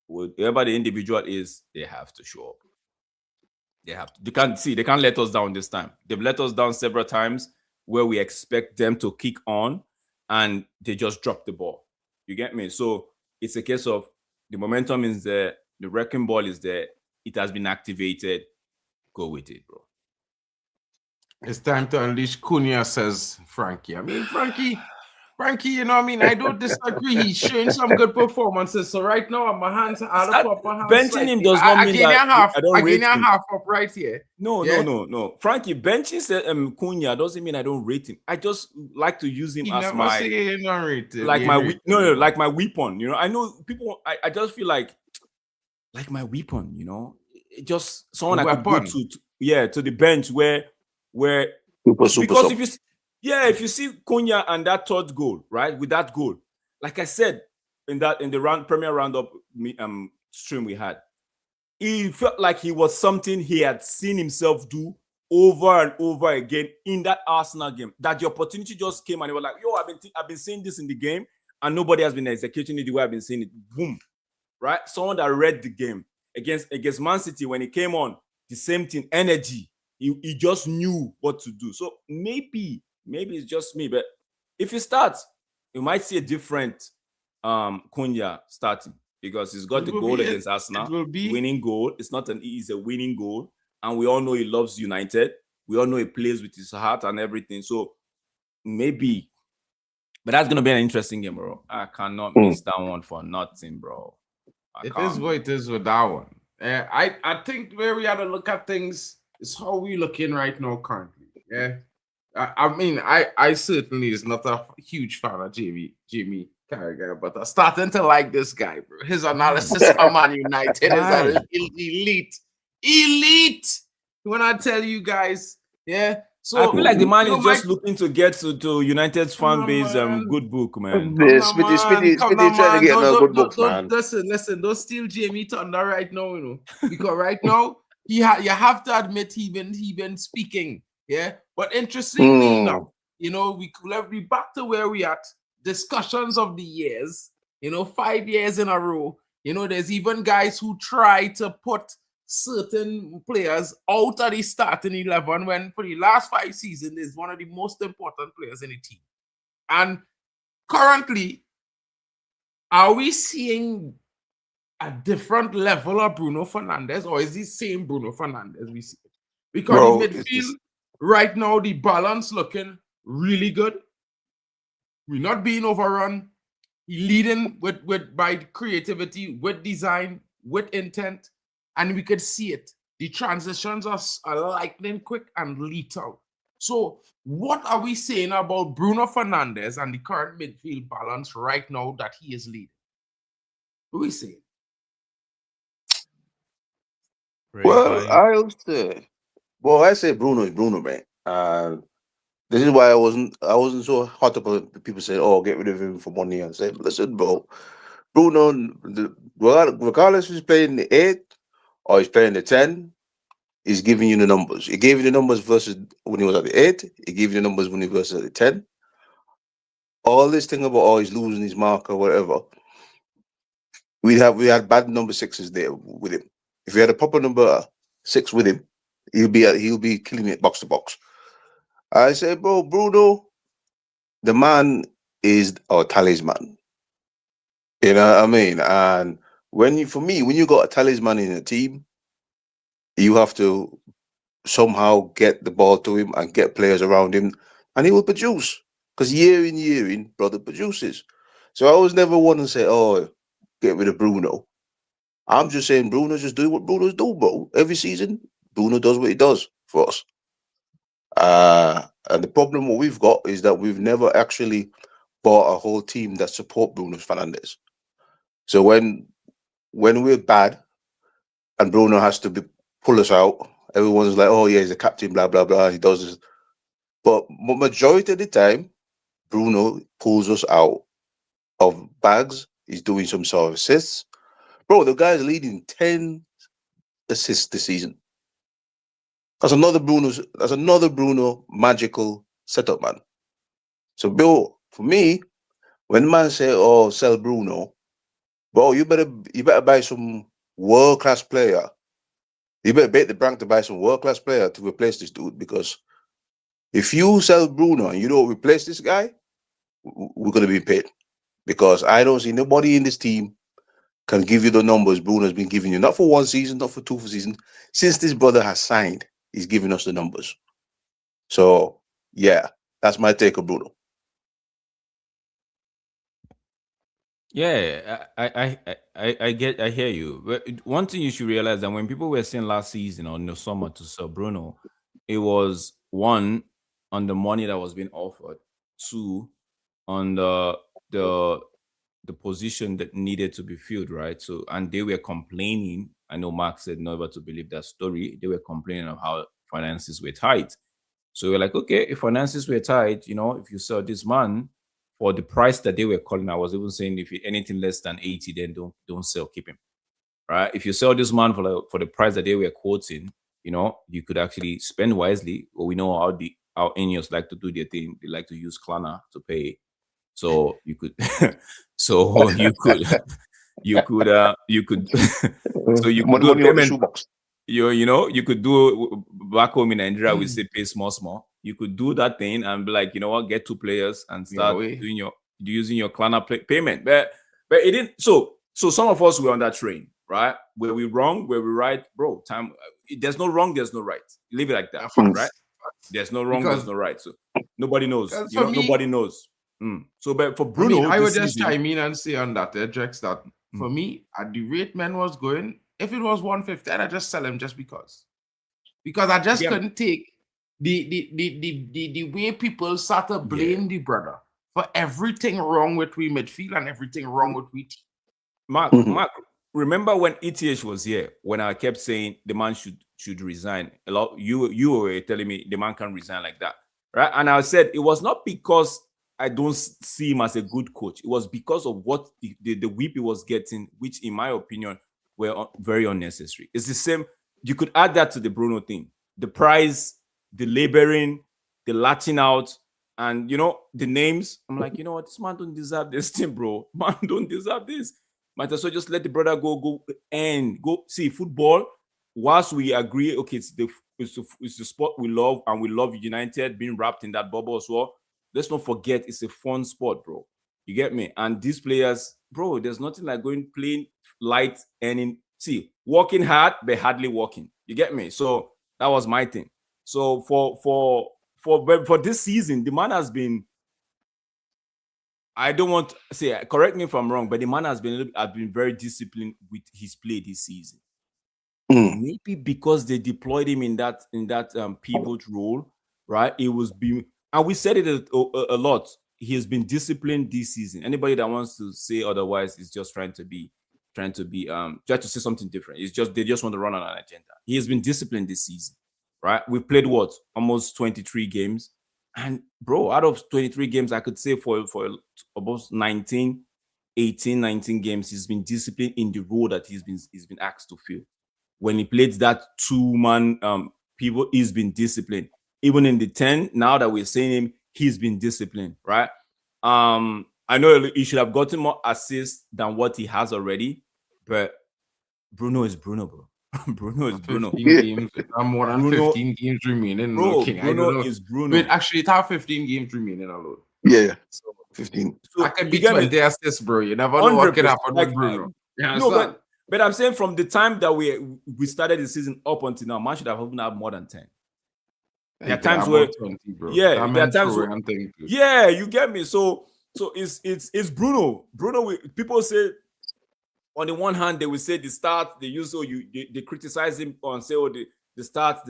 whoever the individual is, they have to show up. They have to. They can't let us down this time. They've let us down several times where we expect them to kick on, and they just drop the ball. You get me? So it's a case of the momentum is there, the wrecking ball is there, it has been activated. Go with it, bro. It's time to unleash Cunha, says Frankie. I mean, Frankie, you know what I mean? I don't disagree. He's showing some good performances. So right now, my hands are up. Benching him does not mean that I don't rate him. Half up right here. No. Frankie, benching Cunha doesn't mean I don't rate him. I just like to use him as my like my weapon. You know, I know people. I just feel like my weapon. You know, just someone I could go to the bench where because if you see Cunha and that third goal, right? With that goal, like I said in the premier roundup stream we had, he felt like he was something he had seen himself do over and over again in that Arsenal game. That the opportunity just came and he was like, "Yo, I've been seeing this in the game, and nobody has been executing it the way I've been seeing it." Boom, right? Someone that read the game against Man City when he came on, the same thing, energy. He just knew what to do. So maybe it's just me, but if he starts, you might see a different Cunha starting because he's got the goal against Arsenal, winning goal. It's not it's a winning goal, and we all know he loves United. We all know he plays with his heart and everything. So maybe, but that's gonna be an interesting game, bro. I cannot miss that one for nothing, bro. It is what it is with that one. I think where we have to look at things is how we looking right now currently. Yeah. I mean, I certainly is not a huge fan of Jamie Carragher, but I'm starting to like this guy, bro. His analysis on Man United is elite. When I tell you guys, yeah. So I feel like the man is just looking to get to United's fan base good book, man. Speedy trying to get no good books, man. Listen, don't steal Jamie Thunder right now, you know, because right now you have to admit he been speaking, yeah. But interestingly enough, you know, we could be back to where we at. Discussions of the years, you know, 5 years in a row. You know, there's even guys who try to put certain players out of the starting 11 when for the last 5 seasons is one of the most important players in the team. And currently, are we seeing a different level of Bruno Fernandes, or is the same Bruno Fernandes we see? Because in midfield right now, the balance looking really good. We're not being overrun. He's leading by creativity, with design, with intent. And we could see it. The transitions are lightning quick and lethal. So what are we saying about Bruno Fernandes and the current midfield balance right now that he is leading? What are we saying? Well, I say Bruno is Bruno, man. This is why I wasn't so hot about people saying, "Oh, get rid of him for money." And say, "Listen, bro, Bruno, regardless if he's playing the 8 or he's playing the 10, he's giving you the numbers. He gave you the numbers versus when he was at the 8. He gave you the numbers when he was at the 10. All this thing about he's losing his mark or whatever. We had bad number 6s there with him. If we had a proper number 6 with him, he'll be killing it box to box." I say, bro, Bruno, the man is our talisman. You know what I mean? And when you got a talisman in a team, you have to somehow get the ball to him and get players around him, and he will produce. Because year in, brother produces. So I was never one to say, "Oh, get rid of Bruno." I'm just saying, Bruno just do what Bruno's do, bro. Every season, Bruno does what he does for us. And the problem what we've got is that we've never actually but a whole team that support Bruno Fernandes. So when we're bad and Bruno has to pull us out, everyone's like, "Oh yeah, he's a captain, blah blah blah. He does this." But majority of the time, Bruno pulls us out of bags. He's doing some sort of assists. Bro, the guy's leading 10 assists this season. That's another Bruno magical setup, man. So, Bill, for me, when man say, "Oh, sell Bruno," bro, you better buy some world class player. You better bet the bank to buy some world class player to replace this dude, because if you sell Bruno and you don't replace this guy, we're gonna be paid. Because I don't see nobody in this team can give you the numbers Bruno's been giving you. Not for one season, not for two seasons. Since this brother has signed, he's giving us the numbers. So yeah, that's my take on Bruno. Yeah, I hear you. But one thing you should realize that when people were saying last season or in the summer to sell Bruno, it was one on the money that was being offered, two on the position that needed to be filled, right? So, and they were complaining. I know Mark said never to believe that story. They were complaining of how finances were tight. So we're like, okay, if finances were tight, if you sell this man for the price that they were calling, I was even saying if anything less than 80, then don't sell, keep him. Right? If you sell this man for the price that they were quoting, you could actually spend wisely. Or we know how Ineos like to do their thing. They like to use Klarna to pay. So you could so you could so you could do a payment. You could do back home in Nigeria, we say pay small. You could do that thing and be like, you know what, get two players and start using your Klarna payment. But it didn't. So some of us were on that train, right? Were we wrong? Were we right? Bro, there's no wrong, there's no right. Leave it like that, right? There's no wrong, there's no right. So nobody knows. Nobody knows. So, but for Bruno, I would just chime in and say on that, Edrex, that for me, at the rate men was going, if it was 150, I'd just sell him just because I just couldn't take the way people start to blame the brother for everything wrong with we midfield and everything wrong with we team. Mark, remember when ETH was here, when I kept saying the man should resign? A lot you were telling me the man can't resign like that, right? And I said it was not because I don't see him as a good coach. It was because of what the whip he was getting, which in my opinion were very unnecessary. It's the same. You could add that to the Bruno thing. The price, the laboring, the latching out, and the names. I'm like, you know what? This man don't deserve this thing, bro. Man don't deserve this. Might as well just let the brother go see football. Whilst we agree, okay, it's the sport we love, and we love United being wrapped in that bubble as well. Let's not forget it's a fun sport, bro. You get me? And these players, bro, there's nothing like playing light and working hard, but hardly working. You get me? So that was my thing. So for this season, the man has been, I don't want to say, correct me if I'm wrong, but the man has been very disciplined with his play this season. Maybe because they deployed him in that pivot role, right? It was being, and we said it a lot. He has been disciplined this season. Anybody that wants to say otherwise is just trying to say something different. They just want to run on an agenda. He has been disciplined this season, right? We've played almost 23 games, and bro, out of 23 games, I could say for almost 19 games, he's been disciplined in the role that he's been asked to fill. When he played that two-man pivot, he's been disciplined. Even in the 10, now that we're saying him, he's been disciplined, right? I know he should have gotten more assists than what he has already, but Bruno is Bruno, bro. Bruno is Bruno. 15 games, more than 15 games remaining. Bro, Bruno is Bruno. Wait, actually, it have 15 games remaining alone. Yeah, so 15. So I could be 20 assists, bro. You never know what could happen with Bruno. No, but I'm saying from the time that we started the season up until now, man should have even had more than 10. There are times where, 20, bro. There are times where, you get me. So it's Bruno. Bruno, people say, on the one hand, they will say the start, they criticize him and say, oh, the start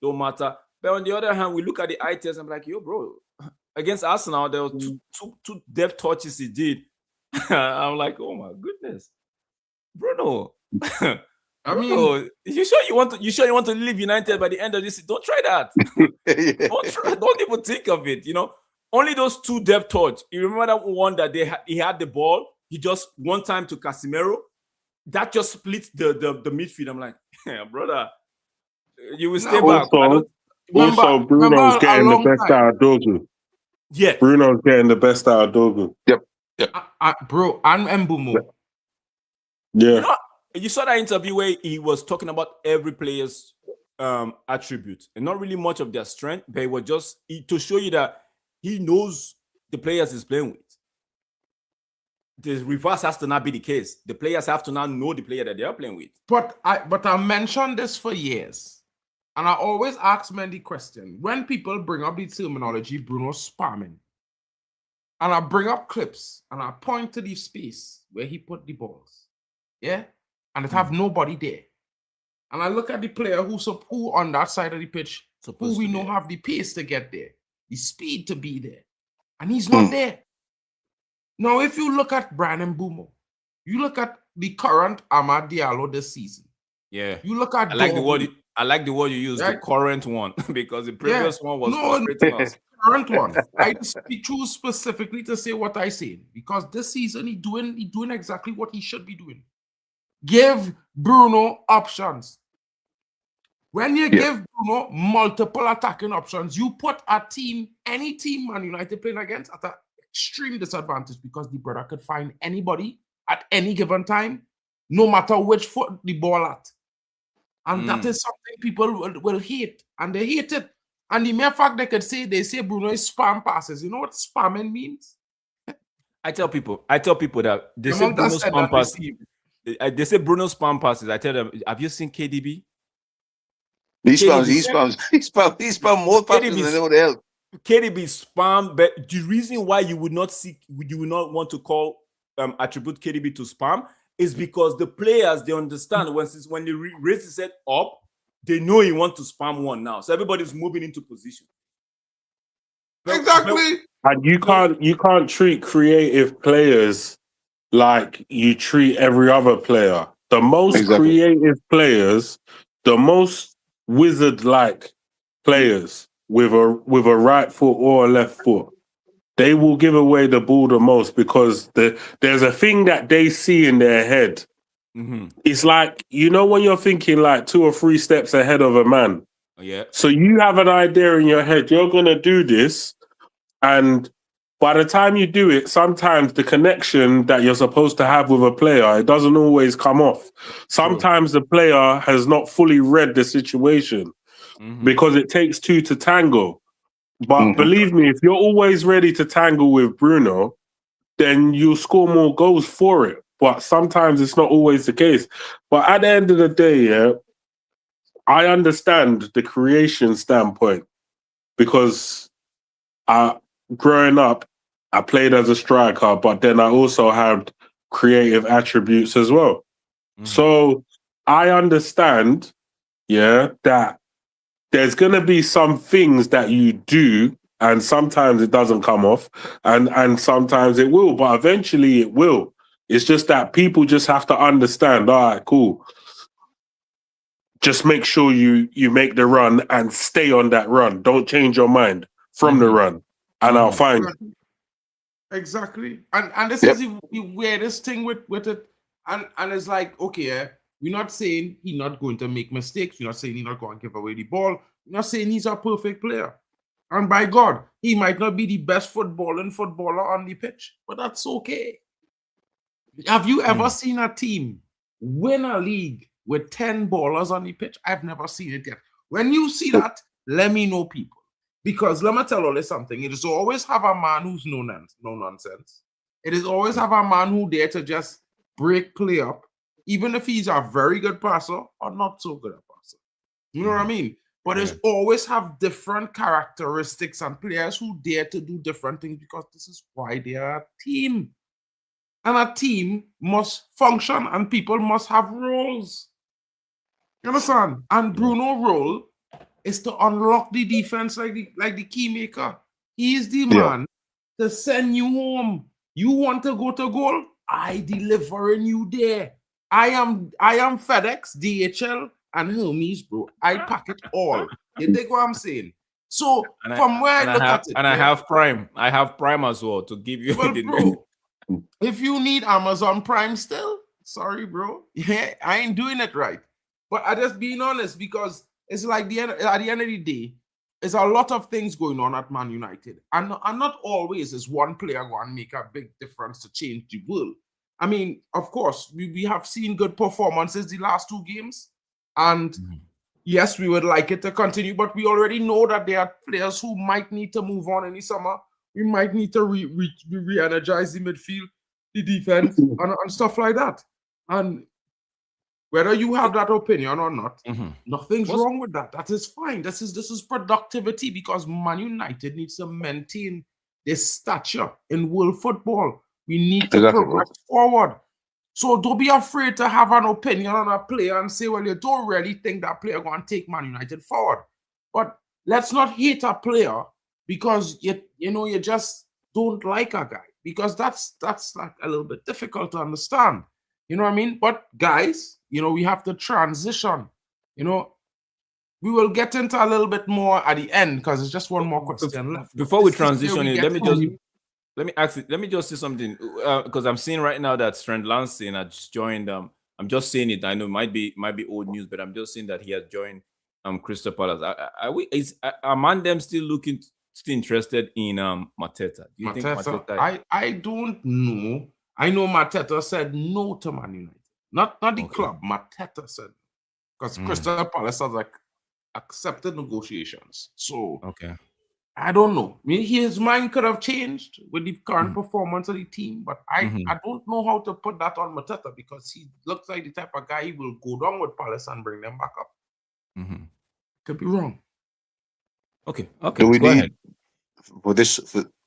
don't matter. But on the other hand, we look at the eye test and I'm like, yo, bro, against Arsenal, there was two depth touches he did. I'm like, oh my goodness, Bruno. I mean, Bruno, you sure you want to leave United by the end of this? Don't try that. Don't even think of it. You know, only those two depth touch. You remember that one that he had the ball. He just one time to Casemiro. That just splits the midfield. I'm like, yeah, brother, you will stay back. Also, Bruno's getting the best out of Dogu. Yeah, Bruno's getting the best out of Dogu. Yep. Bro, and Mbumo. Yeah. You saw that interview where he was talking about every player's attribute and not really much of their strength, but it was just to show you that he knows the players he's playing with. The reverse has to not be the case. The players have to now know the player that they are playing with. But I mentioned this for years, and I always ask men the question when people bring up the terminology Bruno spamming, and I bring up clips and I point to the space where he put the balls, yeah, and it have nobody there, and I look at the player who on that side of the pitch, who we know have the pace to get there, the speed to be there, and he's not there. Now, if you look at Brandon Mbumo, you look at the current Amad Diallo this season. Yeah, you look at. I like the word you use, the current one, because the previous one was frustrating us. Current one. I choose specifically to say what I say because this season he doing exactly what he should be doing. Give Bruno options. When you give Bruno multiple attacking options, you put any team Man United playing against at an extreme disadvantage because the brother could find anybody at any given time, no matter which foot the ball at. And that is something people will hate, and they hate it. And the mere fact they say Bruno is spam passes. You know what spamming means? I tell people that they say Bruno spam passes. They say Bruno spam passes. I tell them, have you seen KDB? He spams more passes than anyone else. KDB spam, but the reason why you would not want to call attribute KDB to spam is because the players, they understand when they raise his head up, they know he wants to spam one now. So everybody's moving into position. Exactly. And you can't treat creative players like you treat every other player. The most creative players, the most wizard-like players with a right foot or a left foot, they will give away the ball the most because there's a thing that they see in their head. Mm-hmm. It's like, you know, when you're thinking like 2 or 3 steps ahead of a man. Yeah. So you have an idea in your head, you're going to do this. And by the time you do it, sometimes the connection that you're supposed to have with a player, it doesn't always come off. Sometimes the player has not fully read the situation because it takes 2 to tango. But believe me, if you're always ready to tangle with Bruno, then you'll score more goals for it. But sometimes it's not always the case. But at the end of the day, I understand the creation standpoint because growing up, I played as a striker, but then I also had creative attributes as well. So I understand, that there's going to be some things that you do and sometimes it doesn't come off and sometimes it will, but eventually it will. It's just that people just have to understand, all right, cool. Just make sure you make the run and stay on that run. Don't change your mind from the run and I'll find you. Exactly. And this is the weirdest thing with it. And it's like, okay, we're not saying he's not going to make mistakes. We're not saying he's not going to give away the ball. We're not saying he's a perfect player. And by God, he might not be the best footballer on the pitch, but that's okay. Have you ever seen a team win a league with 10 ballers on the pitch? I've never seen it yet. When you see that, let me know, people. Because let me tell you something. It is always have a man who's no nonsense. It is always have a man who dare to just break play up, even if he's a very good passer or not so good a passer. You know what I mean? But it's always have different characteristics and players who dare to do different things because this is why they are a team. And a team must function and people must have roles. You understand? And Bruno's role is to unlock the defense like the key maker. He's the man to send you home. You want to go to goal? I delivering you there. I am FedEx, DHL, and Hermes, bro. I pack it all. You dig what I'm saying? So from where I look at it, I have Prime. I have Prime as well to give you. well, bro, if you need Amazon Prime still, sorry, bro. Yeah, I ain't doing it right. But I just being honest because it's like at the end of the day, there's a lot of things going on at Man United. And not always is one player going to make a big difference to change the world. I mean, of course, we have seen good performances the last 2 games. And yes, we would like it to continue, but we already know that there are players who might need to move on in the summer. We might need to re-energize the midfield, the defense, and stuff like that. And whether you have that opinion or not, nothing's wrong with that. That is fine. This is productivity because Man United needs to maintain this stature in world football. We need to progress forward. So don't be afraid to have an opinion on a player and say, well, you don't really think that player going to take Man United forward. But let's not hate a player because you just don't like a guy, because that's like a little bit difficult to understand. You know what I mean? But guys, we have to transition. We will get into a little bit more at the end because it's just one more question left. Before we transition in, let me just say something because I'm seeing right now that Strand Lansing has joined. I'm just saying it. I know it might be old news, but I'm just saying that he has joined Crystal Palace. Are them still interested in Mateta? Do you think Mateta? I don't know. I know Mateta said no to Man United. Not the club. Mateta said, because Crystal Palace has accepted negotiations. So I don't know. I mean, his mind could have changed with the current performance of the team, but I don't know how to put that on Mateta because he looks like the type of guy who will go down with Palace and bring them back up. Could be wrong. Okay. Do we go need ahead. for this?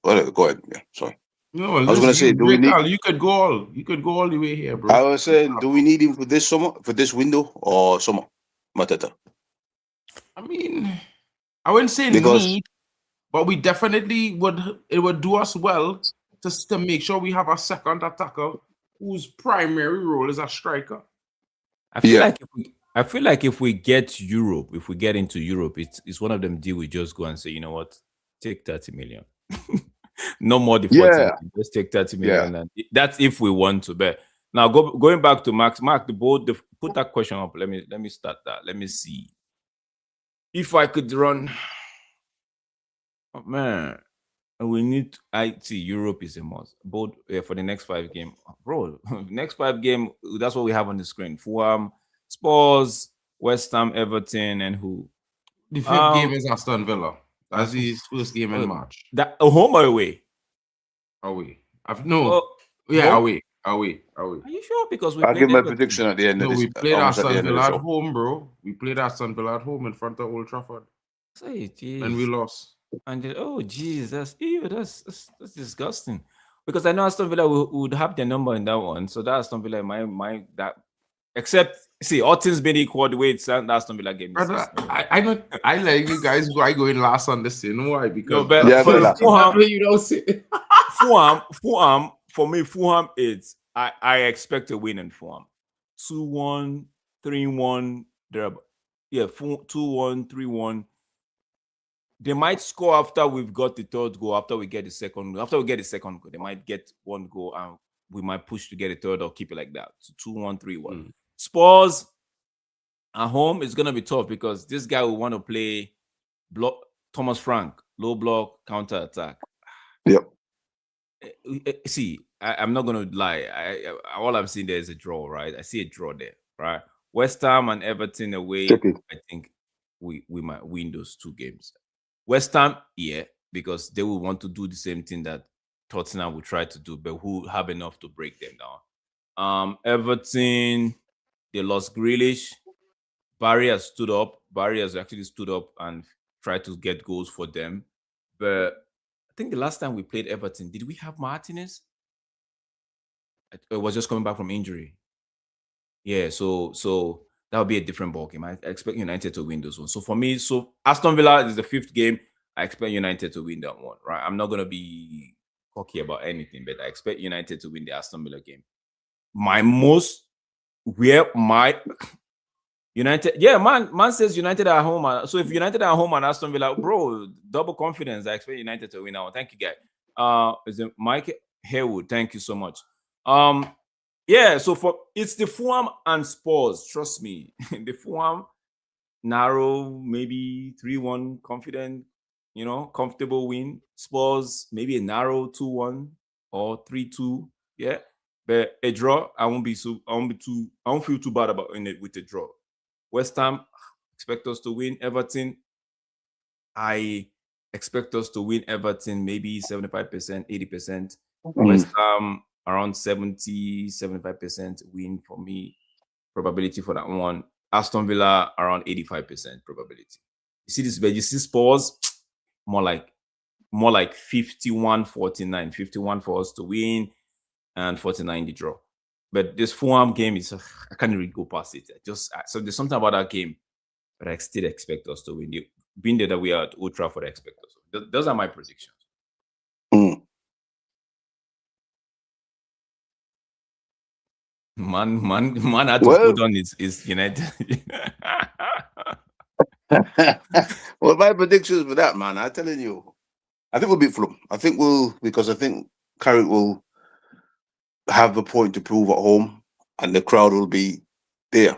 go ahead. Yeah, sorry. No, I was going to say, do we need? You could go all the way here, bro. I was saying, do we need him for this summer, for this window, or summer? Mateta. I mean, I wouldn't say need, but we definitely would. It would do us well just to make sure we have a second attacker whose primary role is a striker. I feel like if we get Europe, if we get into Europe, it's one of them deal we just go and say, you know what, take 30 million. No more than 40. Let's take 30 million. And that's if we want to bet. Now going back to Mark, put that question up. Let me start that. Let me see. If I could run, oh man, I see Europe is a must. Both for the next 5 games, bro. Next 5 games, that's what we have on the screen. Fulham, Spurs, West Ham, Everton, and who? The 5th game is Aston Villa. That's his first game in March. That home or away? Away. Home? Away. Are you sure? Because I'll give my prediction at the end of this. We played Aston Villa at home, bro. We played Aston Villa at home in front of Old Trafford. And we lost. And that's disgusting. Because I know Aston Villa would have their number in that one. So that Aston Villa, except all things being equal, the way it's that Aston Villa game. Brother, I let you guys go in last on this. You know why? Because Fulham, you don't see Fulham, for me, Fulham is I expect a win in Fulham. 2-1, 3-1, there. Yeah, 2-1, 3-1. They might score after we've got the 3rd goal, after we get the second goal. After we get the second goal, they might get 1 goal and we might push to get a 3rd or keep it like that. So 2-1, 3-1. Spurs at home is gonna be tough because this guy will want to play Thomas Frank, low block, counter attack. Yep. See, I'm not gonna lie. All I'm seeing there is a draw, right? I see a draw there, right? West Ham and Everton away. I think we might win those 2 games. West Ham, because they will want to do the same thing that Tottenham will try to do, but who have enough to break them down. Everton, they lost Grealish. Barry has stood up. Barry has actually stood up and tried to get goals for them. But I think the last time we played Everton, did we have Martinez? It was just coming back from injury. Yeah, so that would be a different ballgame. I expect United to win those ones. So for me, Aston Villa is the 5th game. I expect United to win that one, right? I'm not gonna be cocky about anything, but I expect United to win the Aston Villa game. My United, yeah, man says United at home. So if United at home and Aston Villa, bro, double confidence. I expect United to win now. Thank you, guy. Is it Mike Haywood? Thank you so much. Yeah, so it's the Fulham and Spurs. Trust me, the Fulham narrow, maybe 3-1, confident, comfortable win. Spurs maybe a narrow 2-1 or 3-2. Yeah, but a draw, I won't feel too bad about in it with a draw. West Ham expect us to win. Everton, I expect us to win. Everton maybe 75%, 80%. West Ham around 70-75% win for me. Probability for that one. Aston Villa around 85% probability. You see this, but you see Spurs more like 51-49. 51 for us to win and 49 the draw. But this Fulham game is I can't really go past it. So there's something about that game, but I still expect us to win. Being there that we are at Old Trafford, I expect us. Those are my predictions. Man had to put on his United. Well, my predictions for that, man, I'm telling you, I think we'll beat Fulham. Because I think Carrick will have a point to prove at home, and the crowd will be there.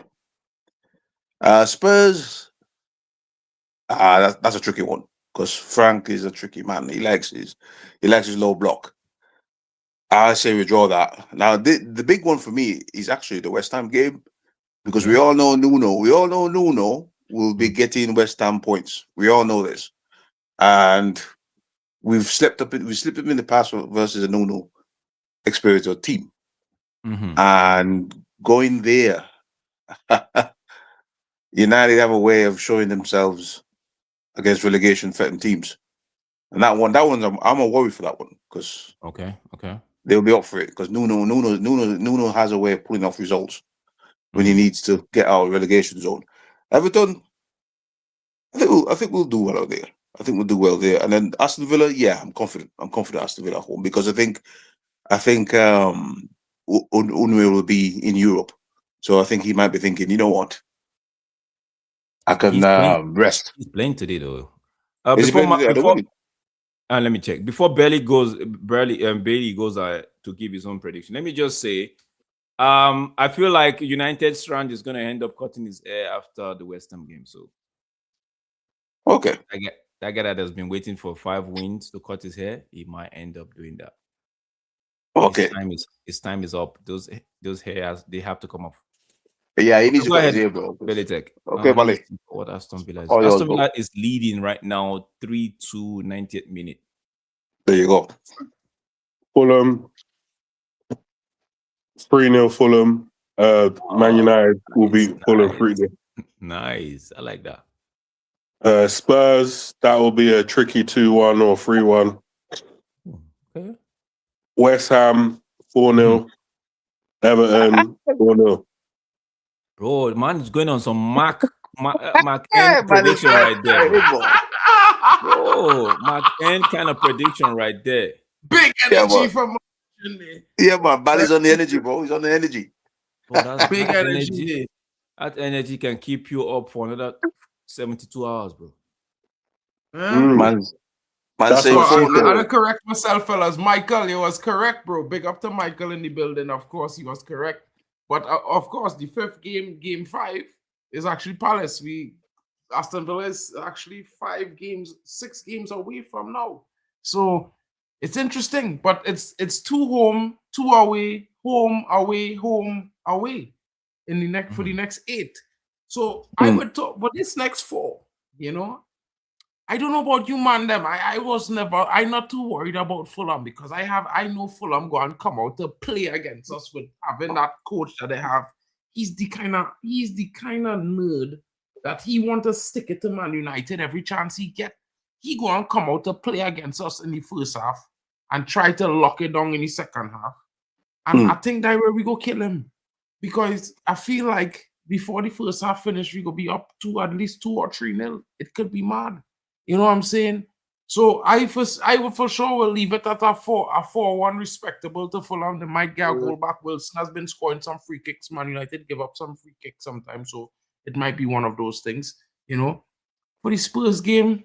Spurs, that's a tricky one because Frank is a tricky man. He likes his low block. I say we draw that. Now, the big one for me is actually the West Ham game because we all know Nuno will be getting West Ham points. We all know this, and we slipped up in the past versus a Nuno experienced team, and going there. United have a way of showing themselves against relegation threatened teams, and that one, I'm a worry for that one because okay, they'll be up for it because Nuno has a way of pulling off results when he needs to get out of relegation zone. Everton, I think we'll do well out there. I think we'll do well there, and then Aston Villa, yeah, I'm confident Aston Villa at home because I think Unai will be in Europe, so I think he might be thinking, you know what. I can rest. He's playing today, though. Let me check. Before Bailey goes to give his own prediction, let me just say, I feel like United Strand is going to end up cutting his hair after the West Ham game. So, okay, that guy that has been waiting for 5 wins to cut his hair, he might end up doing that. Okay, his time is up. Those hairs, they have to come off. Yeah, he needs to cut his hair, bro. Belitech. Okay, Bali. What Aston Villa is? Aston Villa is leading right now 3-2, 90th minute. There you go. Fulham. 3-0 Fulham. Man United will beat Fulham 3-0. Nice. I like that. Spurs, that will be a tricky 2-1 or 3-1. Okay. West Ham, 4-0. Everton, 4-0. Bro, man is going on some MarkN prediction right there. Bro, MarkN kind of prediction right there. Big energy from yeah, man. Bali's on the energy, bro. He's on the energy. Bro, that's big energy. That energy can keep you up for another 72 hours, bro. Man saying I gotta correct myself, fellas. Michael, you was correct, bro. Big up to Michael in the building. Of course, he was correct. But of course, the 5th game, game 5, is actually Palace. Aston Villa is actually 6 games away from now. So it's interesting, but it's 2 home, 2 away, home, away, home, away in the next for the next 8. So I would talk for this next 4. I don't know about you, man. I'm not too worried about Fulham because I know Fulham going to come out to play against us with having that coach that they have. He's the kind of nerd that he want to stick it to Man United every chance he get. He going to come out to play against us in the first half and try to lock it down in the second half. And I think that where we go kill him because I feel like before the first half finish, we go be up to at least 2 or 3-0. It could be mad. You know what I'm saying? So I would for sure will leave it at a 4-1 respectable to Fulham. They might get a goal back. Wilson has been scoring some free kicks. Man United give up some free kicks sometimes, so it might be one of those things, you know. For the Spurs game,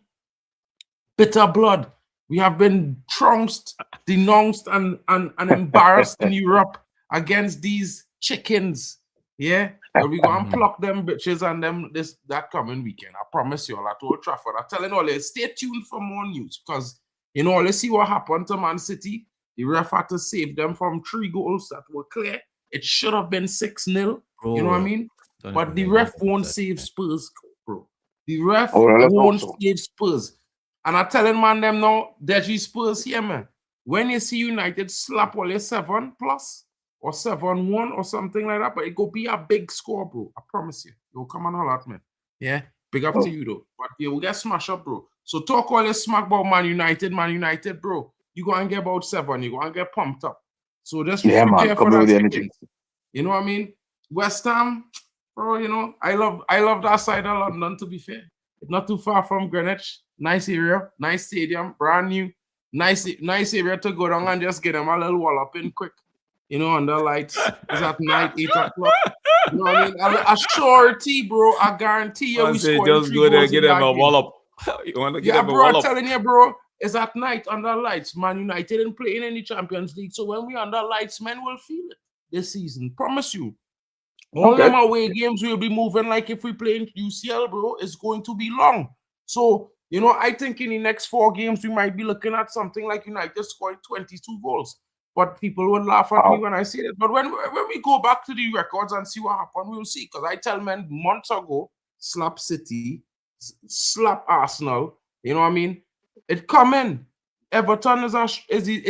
bitter blood. We have been trounced, denounced, and embarrassed in Europe against these chickens. Yeah, but we go and pluck them bitches and them that coming weekend. I promise you all at Old Trafford. I'm telling all you, stay tuned for more news because you know, let's see what happened to Man City. The ref had to save them from 3 goals that were clear. It should have been 6-0. You know what I mean? But the ref won't save Spurs, bro. The ref won't save Spurs. And I'm telling man them now, Deji Spurs here, man. When you see United slap all your 7+ or 7-1 or something like that, but it go be a big score, bro. I promise you. You'll come on a lot, man. Yeah? Big up to you, though. But you will get smashed up, bro. So talk all this smack about Man United, bro. You go and get about 7. You go and get pumped up. So just prepare for that chicken. You know what I mean? West Ham, bro, you know, I love that side of London, to be fair. It's not too far from Greenwich. Nice area, nice stadium, brand new. Nice area to go down and just get them a little wallop in quick. You know, under lights. It's at night, 8 o'clock. You know what I mean? A surety, bro. I guarantee you we score. Just go there and get them a wallop. You want to get them a wallop? I'm telling you, bro. It's at night under lights. Man United didn't play in any Champions League. So when we under lights, men will feel it this season. Promise you. All them away games will be moving like if we play in UCL, bro. It's going to be long. So, you know, I think in the next 4 games, we might be looking at something like United scoring 22 goals. But people would laugh at me when I say that. But when we go back to the records and see what happened, we'll see. Because I tell men months ago, slap City, slap Arsenal. You know what I mean? It come in. Everton is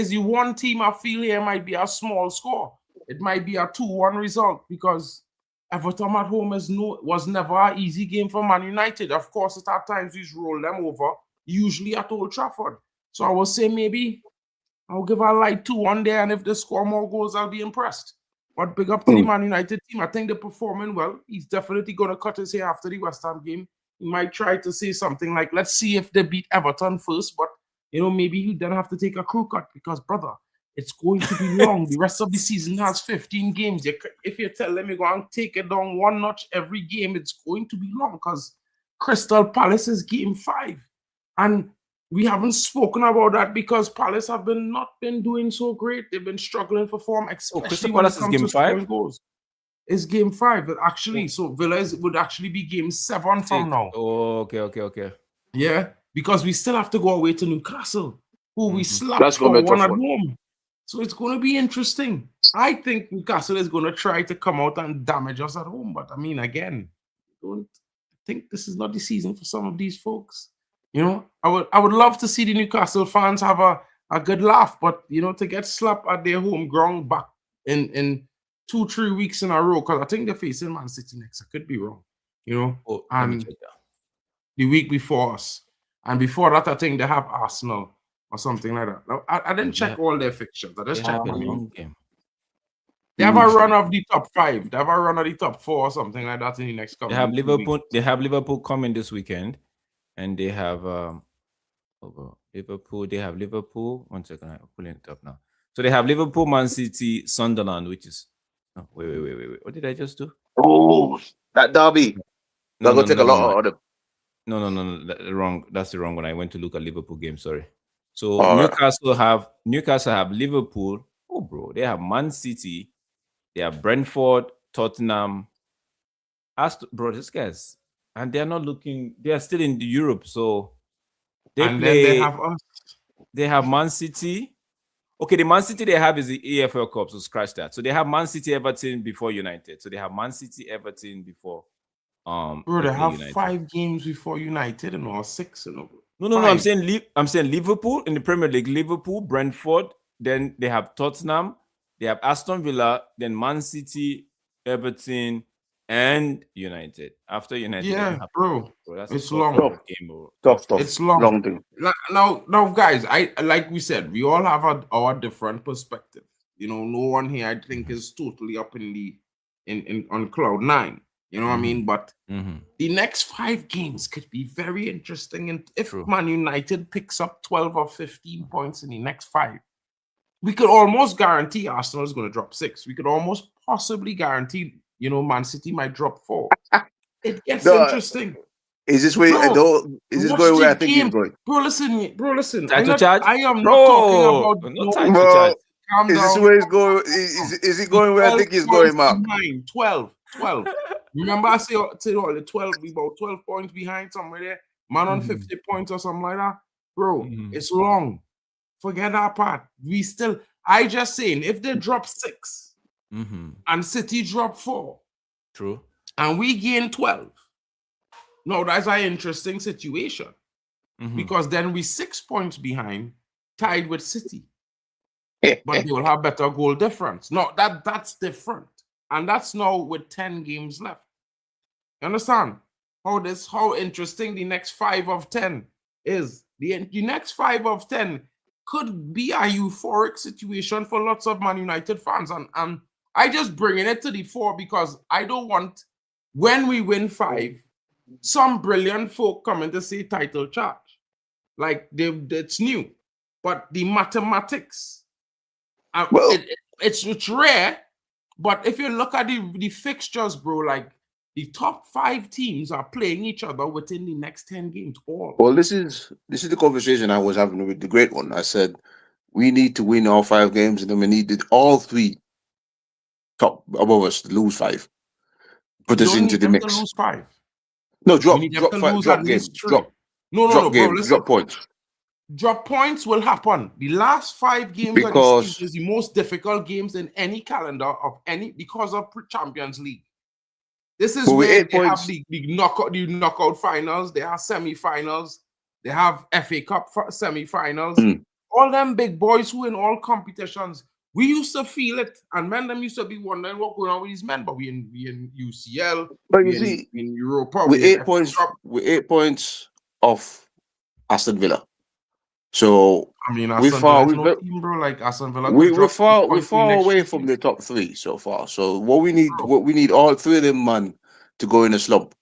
the one team I feel here might be a small score. It might be a 2-1 result because Everton at home was never an easy game for Man United. Of course, at times we roll them over, usually at Old Trafford. So I will say maybe I'll give a light 2-1 there, and if they score more goals, I'll be impressed. But big up to the Man United team. I think they're performing well. He's definitely going to cut his hair after the West Ham game. He might try to say something like, let's see if they beat Everton first, but, you know, maybe he then have to take a crew cut because, brother, it's going to be long. The rest of the season has 15 games. If you tell them you're going to take it down 1 notch every game, it's going to be long because Crystal Palace is game 5. And we haven't spoken about that because Palace have not been doing so great. They've been struggling for form, especially when it comes to scoring goals. It's game 5, actually. So Villa would actually be game 7 from now. Oh, okay. Yeah, because we still have to go away to Newcastle, who we slapped for 1 at home. So it's going to be interesting. I think Newcastle is going to try to come out and damage us at home. But I mean, again, I think this is not the season for some of these folks. You know, I would love to see the Newcastle fans have a good laugh. But, you know, to get slapped at their home ground back in 2-3 weeks in a row, because I think they're facing Man City next. I could be wrong. You know, and the week before us. And before that, I think they have Arsenal or something like that. Now, I didn't check all their fixtures. I just checked one game. They have a run of the top 5. They have a run of the top 4 or something like that in the next couple. They have Liverpool. They have Liverpool coming this weekend, and they have Liverpool. They have Liverpool. 1 second, I'm pulling it up now. So they have Liverpool, Man City, Sunderland, which is wait. What did I just do? Oh, that derby. They're gonna take a lot out of them. No. Wrong. That's the wrong one. I went to look at Liverpool game. Sorry. So Newcastle have Liverpool. Oh, bro, they have Man City, they have Brentford, Tottenham. Bro, these guys, and they are not looking. They are still in the Europe, so then they have us. They have Man City. Okay, the Man City they have is the EFL Cup, so scratch that. So they have Man City, Everton before United. So they have Man City, Everton before. Bro, they have United. 5 games before United and all 6 and over. No. I'm saying Liverpool in the Premier League. Liverpool, Brentford. Then they have Tottenham. They have Aston Villa. Then Man City, Everton, and United. After United, yeah, bro, that's it's long. Game, bro. Tough. It's long. Long thing. Now, guys, like we said, we all have our different perspective. You know, no one here I think is totally up on cloud 9. You know what I mean? But Mm-hmm. the next 5 games could be very interesting. And if True. Man United picks up 12 or 15 points in the next 5, we could almost guarantee Arsenal is going to drop 6. We could almost possibly guarantee, Man City might drop 4. It gets No, interesting. is this where is this Watch going where I the think game. he's going? Bro, listen. Title charge? I am not Bro, talking about no title Bro, charge. calm is this down. where he's going? Is he going where I think he's going, Mark? 12. Remember I say the 12, we about 12 points behind somewhere there. Man on 50 points or something like that. Bro, it's long. Forget that part. I just saying, if they drop 6 and City drop 4, True. and we gain 12, no, that's an interesting situation. Because then we 6 points behind, tied with City. But they will have better goal difference. No, that's different. And that's now with 10 games left. You understand how interesting the next 5 of 10 is? The next 5 of 10 could be a euphoric situation for lots of Man United fans. And I just bringing it to the fore because I don't want, when we win 5, some brilliant folk coming to say title charge. Like, it's new. But the mathematics, it's rare. But if you look at the fixtures, bro, like, the top 5 teams are playing each other within the next 10 games. Well, this is the conversation I was having with the great one. I said, we need to win all 5 games, and then we needed all 3 top above us to lose 5. Put us into the mix. To lose 5. No, drop 5, drop games. Drop games, bro, drop points. Drop points will happen. The last 5 games Because of the season is the most difficult games in any calendar of any because of Champions League. This is where they have the knockout finals, they have semi-finals, they have FA Cup semi-finals. All them big boys who in all competitions, we used to feel it, and men them used to be wondering what going on with these men. But we in UCL, but you see, in Europa, with 8 points off Aston Villa. So I mean, we're far away from the top 3 so far. So what we need all 3 of them man to go in a slump,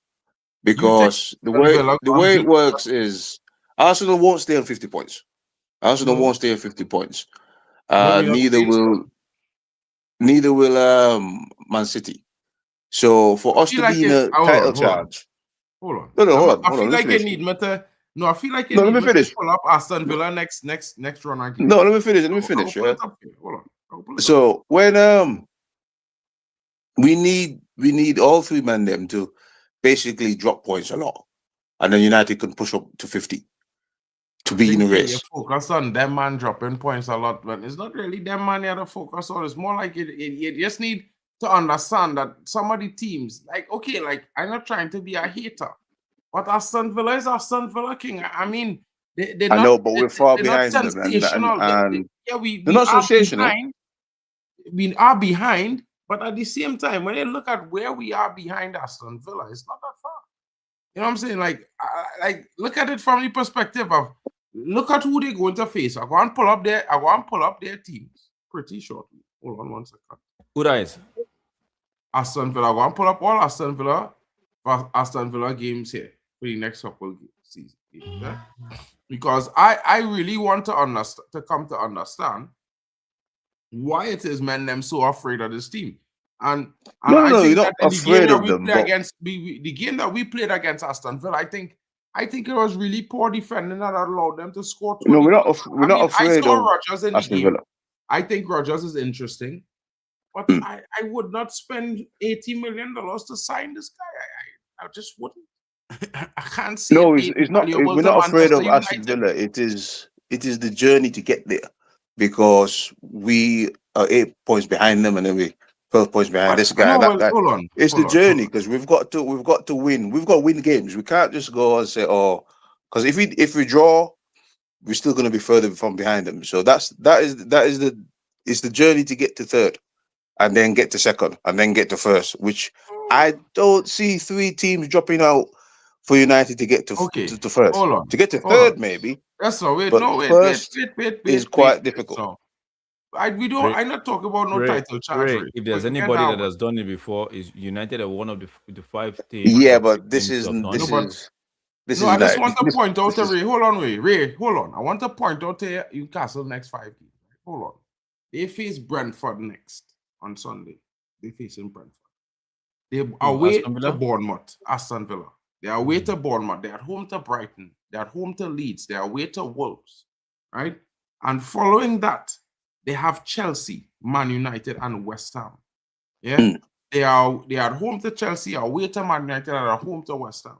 because the way it works is Arsenal won't stay on 50 points. Arsenal won't stay on 50 points. Neither will Man City. So for us to be in a title charge, hold on. Hold on. I feel like you need me to. No, I feel like you let me finish. Pull up Aston Villa next run. No, let me finish. Yeah. Hold on. So when we need all 3 men them to basically drop points a lot, and then United can push up to 50 to be in the race. You focus on them man dropping points a lot, but it's not really them man you have to focus on. It's more like you just need to understand that some of the teams, I'm not trying to be a hater, but Aston Villa is Aston Villa king. I mean, they're not, I know, but we're far behind them, and they're not sensational. We are behind, but at the same time, when you look at where we are behind Aston Villa, it's not that far. You know what I'm saying? Like look at it from the perspective of look at who they're going to face. I go and pull up their teams pretty shortly. Hold on 1 second. Who is Aston Villa? I go and pull up all Aston Villa games here for the next couple of seasons. Yeah? Because I really want to come to understand why it is men them so afraid of this team. And no, you're not afraid of them. The game that we played against Aston Villa, I think it was really poor defending that allowed them to score 20. No, we're not afraid of Rodgers in Aston the game. Villa. I think Rodgers is interesting, but I would not spend $80 million to sign this guy. I just wouldn't. I can't see. No, it's not. We're not afraid of Aston Villa. It is the journey to get there, because we are 8 points behind them, and then we 12 points behind this guy. It's the journey, because we've got to win. We've got to win games. We can't just go and say, because if we draw, we're still going to be further from behind them. So it's the journey to get to 3rd, and then get to 2nd, and then get to 1st. Which I don't see 3 teams dropping out for United to get to 1st. Hold on. To get to 3rd, maybe. That's no wait. But No wait. First Wait. is quite difficult. So I'm not talking about no title charge rate. If there's Forget anybody that one. has done it before, is United are one of the 5 teams. Yeah, that but this seems is to have done this it. is this No, is I just like want to point out to this is- Ray. Hold on, Ray. Hold on. I want to point out to Newcastle next 5 games. Hold on. They face Brentford next on Sunday. They facing Brentford. They are away Aston to Villa? Bournemouth, Aston Villa. They are away to Bournemouth. They're at home to Brighton. They're at home to Leeds. They're away to Wolves. Right? And following that, they have Chelsea, Man United, and West Ham. Yeah. They are at home to Chelsea, away to Man United, and at home to West Ham.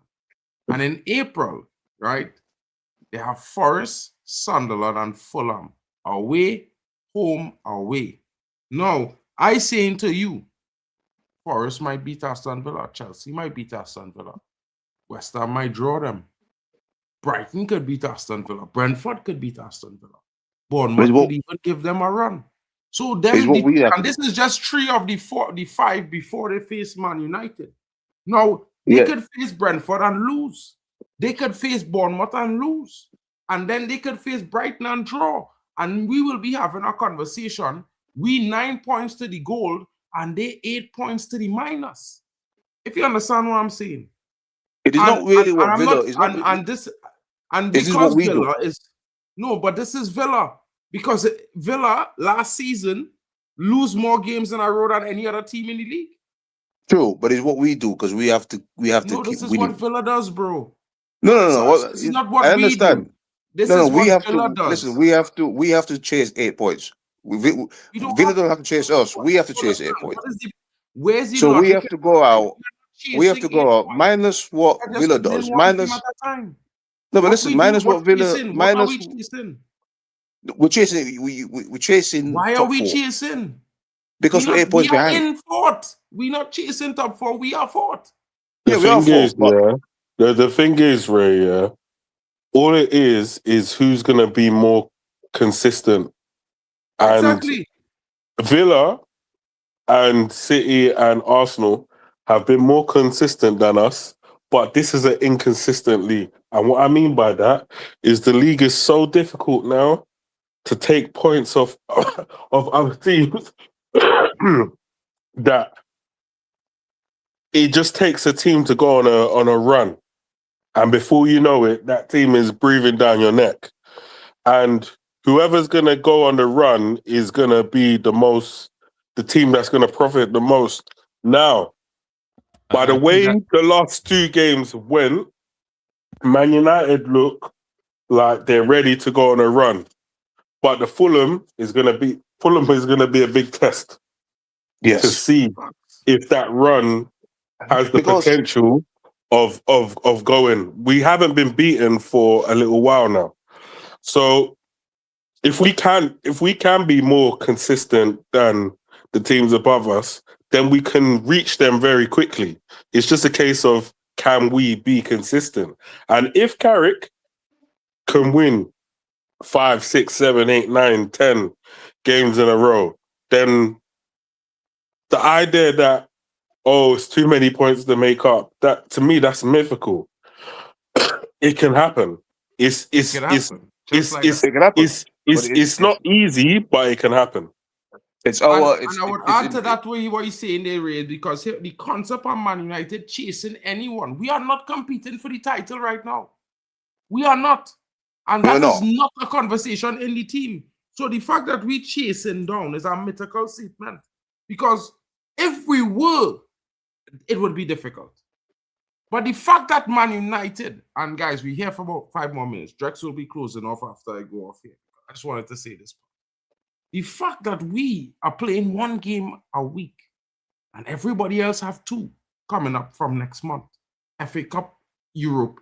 And in April, right, they have Forest, Sunderland, and Fulham. Away, home, away. Now, I saying to you, Forest might beat Aston Villa. Chelsea might beat Aston Villa. West Ham might draw them. Brighton could beat Aston Villa. Brentford could beat Aston Villa. Bournemouth could even give them a run. So this is just 3 of the 5 before they face Man United. Now, they could face Brentford and lose. They could face Bournemouth and lose. And then they could face Brighton and draw. And we will be having a conversation. We 9 points to the goal and they 8 points to the minus. If you understand what I'm saying. It is not really what Villa is. This is what we Villa do. But this is Villa. Because Villa last season lose more games in a row than any other team in the league. True, but it's what we do because we have to keep this is winning. what Villa does, bro. No. This is not what I understand. we do. This is what we have Villa to does. listen. We have to chase 8 points. Villa don't have to chase us. We have to chase 8 points. Where's the so logic? We have to go out. We have to go out minus what Villa does. Minus. No, but listen. Minus what Villa. Minus. We're chasing. We're chasing. Why are we chasing? Because we're 8 points behind. We are in 4th. We're not chasing top 4. We are 4th. Yeah, we are 4th. The thing is, Ray. Yeah, all it is who's gonna be more consistent. Exactly. And Villa and City and Arsenal have been more consistent than us, but this is an inconsistent league. And what I mean by that is the league is so difficult now to take points off of other teams that it just takes a team to go on a run. And before you know it, that team is breathing down your neck. And whoever's going to go on the run is going to be the team that's going to profit the most. Now, by the way the last 2 games went, Man United look like they're ready to go on a run. But the Fulham is going to be a big test. Yes. To see if that run has the potential of going. We haven't been beaten for a little while now. So if we can be more consistent than the teams above us, then we can reach them very quickly. It's just a case of, can we be consistent? And if Carrick can win 5, 6, 7, 8, 9, 10 games in a row, then the idea that, it's too many points to make up, that to me, that's mythical. It can happen. It's not easy, but it can happen. I would add to that what you're saying there, Ray, because the concept of Man United chasing anyone, we are not competing for the title right now. We are not. And that is not a conversation in the team. So the fact that we're chasing down is a mythical statement. Because if we were, it would be difficult. But the fact that Man United, and guys, we're here for about 5 more minutes. Drex will be closing off after I go off here. I just wanted to say this. The fact that we are playing 1 game a week and everybody else have 2 coming up from next month. FA Cup, Europe.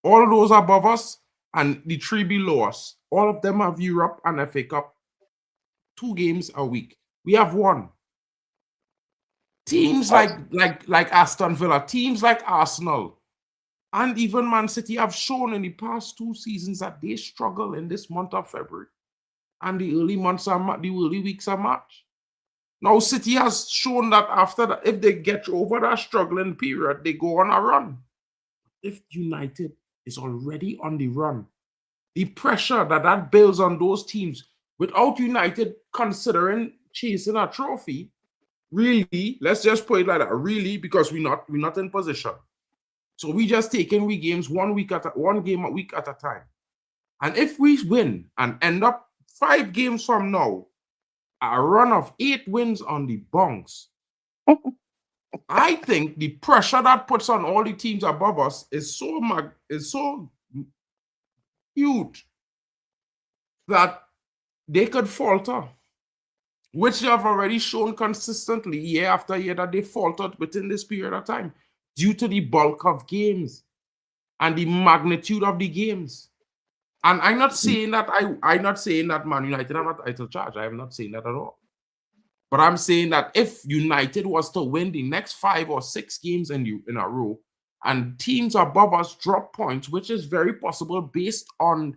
All those above us and the 3 below us, all of them have Europe and FA Cup. 2 games a week. We have 1. Teams like Aston Villa, teams like Arsenal, and even Man City have shown in the past 2 seasons that they struggle in this month of February and the early weeks of March. Now, City has shown that after that, if they get over that struggling period, they go on a run. If United is already on the run, the pressure that builds on those teams, without United considering chasing a trophy, really, let's just put it like that, really, because we're not in position. So we just taking games one game a week at a time. And if we win and end up 5 games from now, a run of 8 wins on the bunks, I think the pressure that puts on all the teams above us is so huge that they could falter, which they have already shown consistently year after year that they faltered within this period of time due to the bulk of games and the magnitude of the games. And I'm not saying that I'm not saying that Man United are not title charge. I am not saying that at all. But I'm saying that if United was to win the next 5 or 6 games in a row, and teams above us drop points, which is very possible based on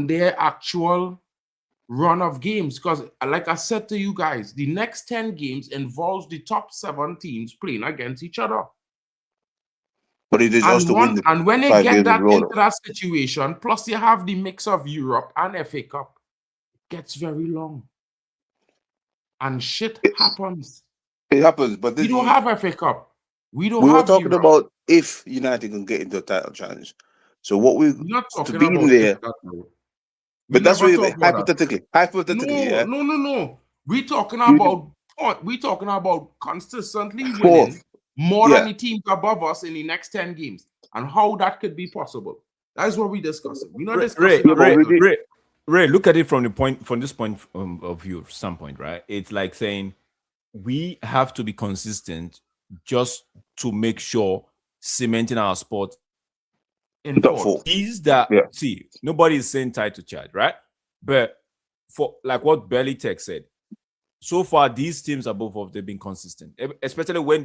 their actual run of games, because like I said to you guys, the next 10 games involves the top 7 teams playing against each other. But it is also win the and when they 5 get games that in a row, into that situation, plus you have the mix of Europe and FA Cup, it gets very long. And shit happens. It happens, but We don't have FA Cup. We we were have talking Europe. about if United can get into a title challenge. So what We're not to talking be about in there, that, no. but that's never really talk about that. hypothetically, yeah. No. We're talking about consistently winning Fourth. more Yeah. than the teams above us in the next 10 games and how that could be possible. That's what we're discussing. We're not discussing. Ray, look at it from this point of view standpoint, right? It's like saying we have to be consistent just to make sure cementing our sport in fourth. Is that see, nobody is saying title charge, right? But for like what Belly Tech said, so far these teams above us, they've been consistent, especially when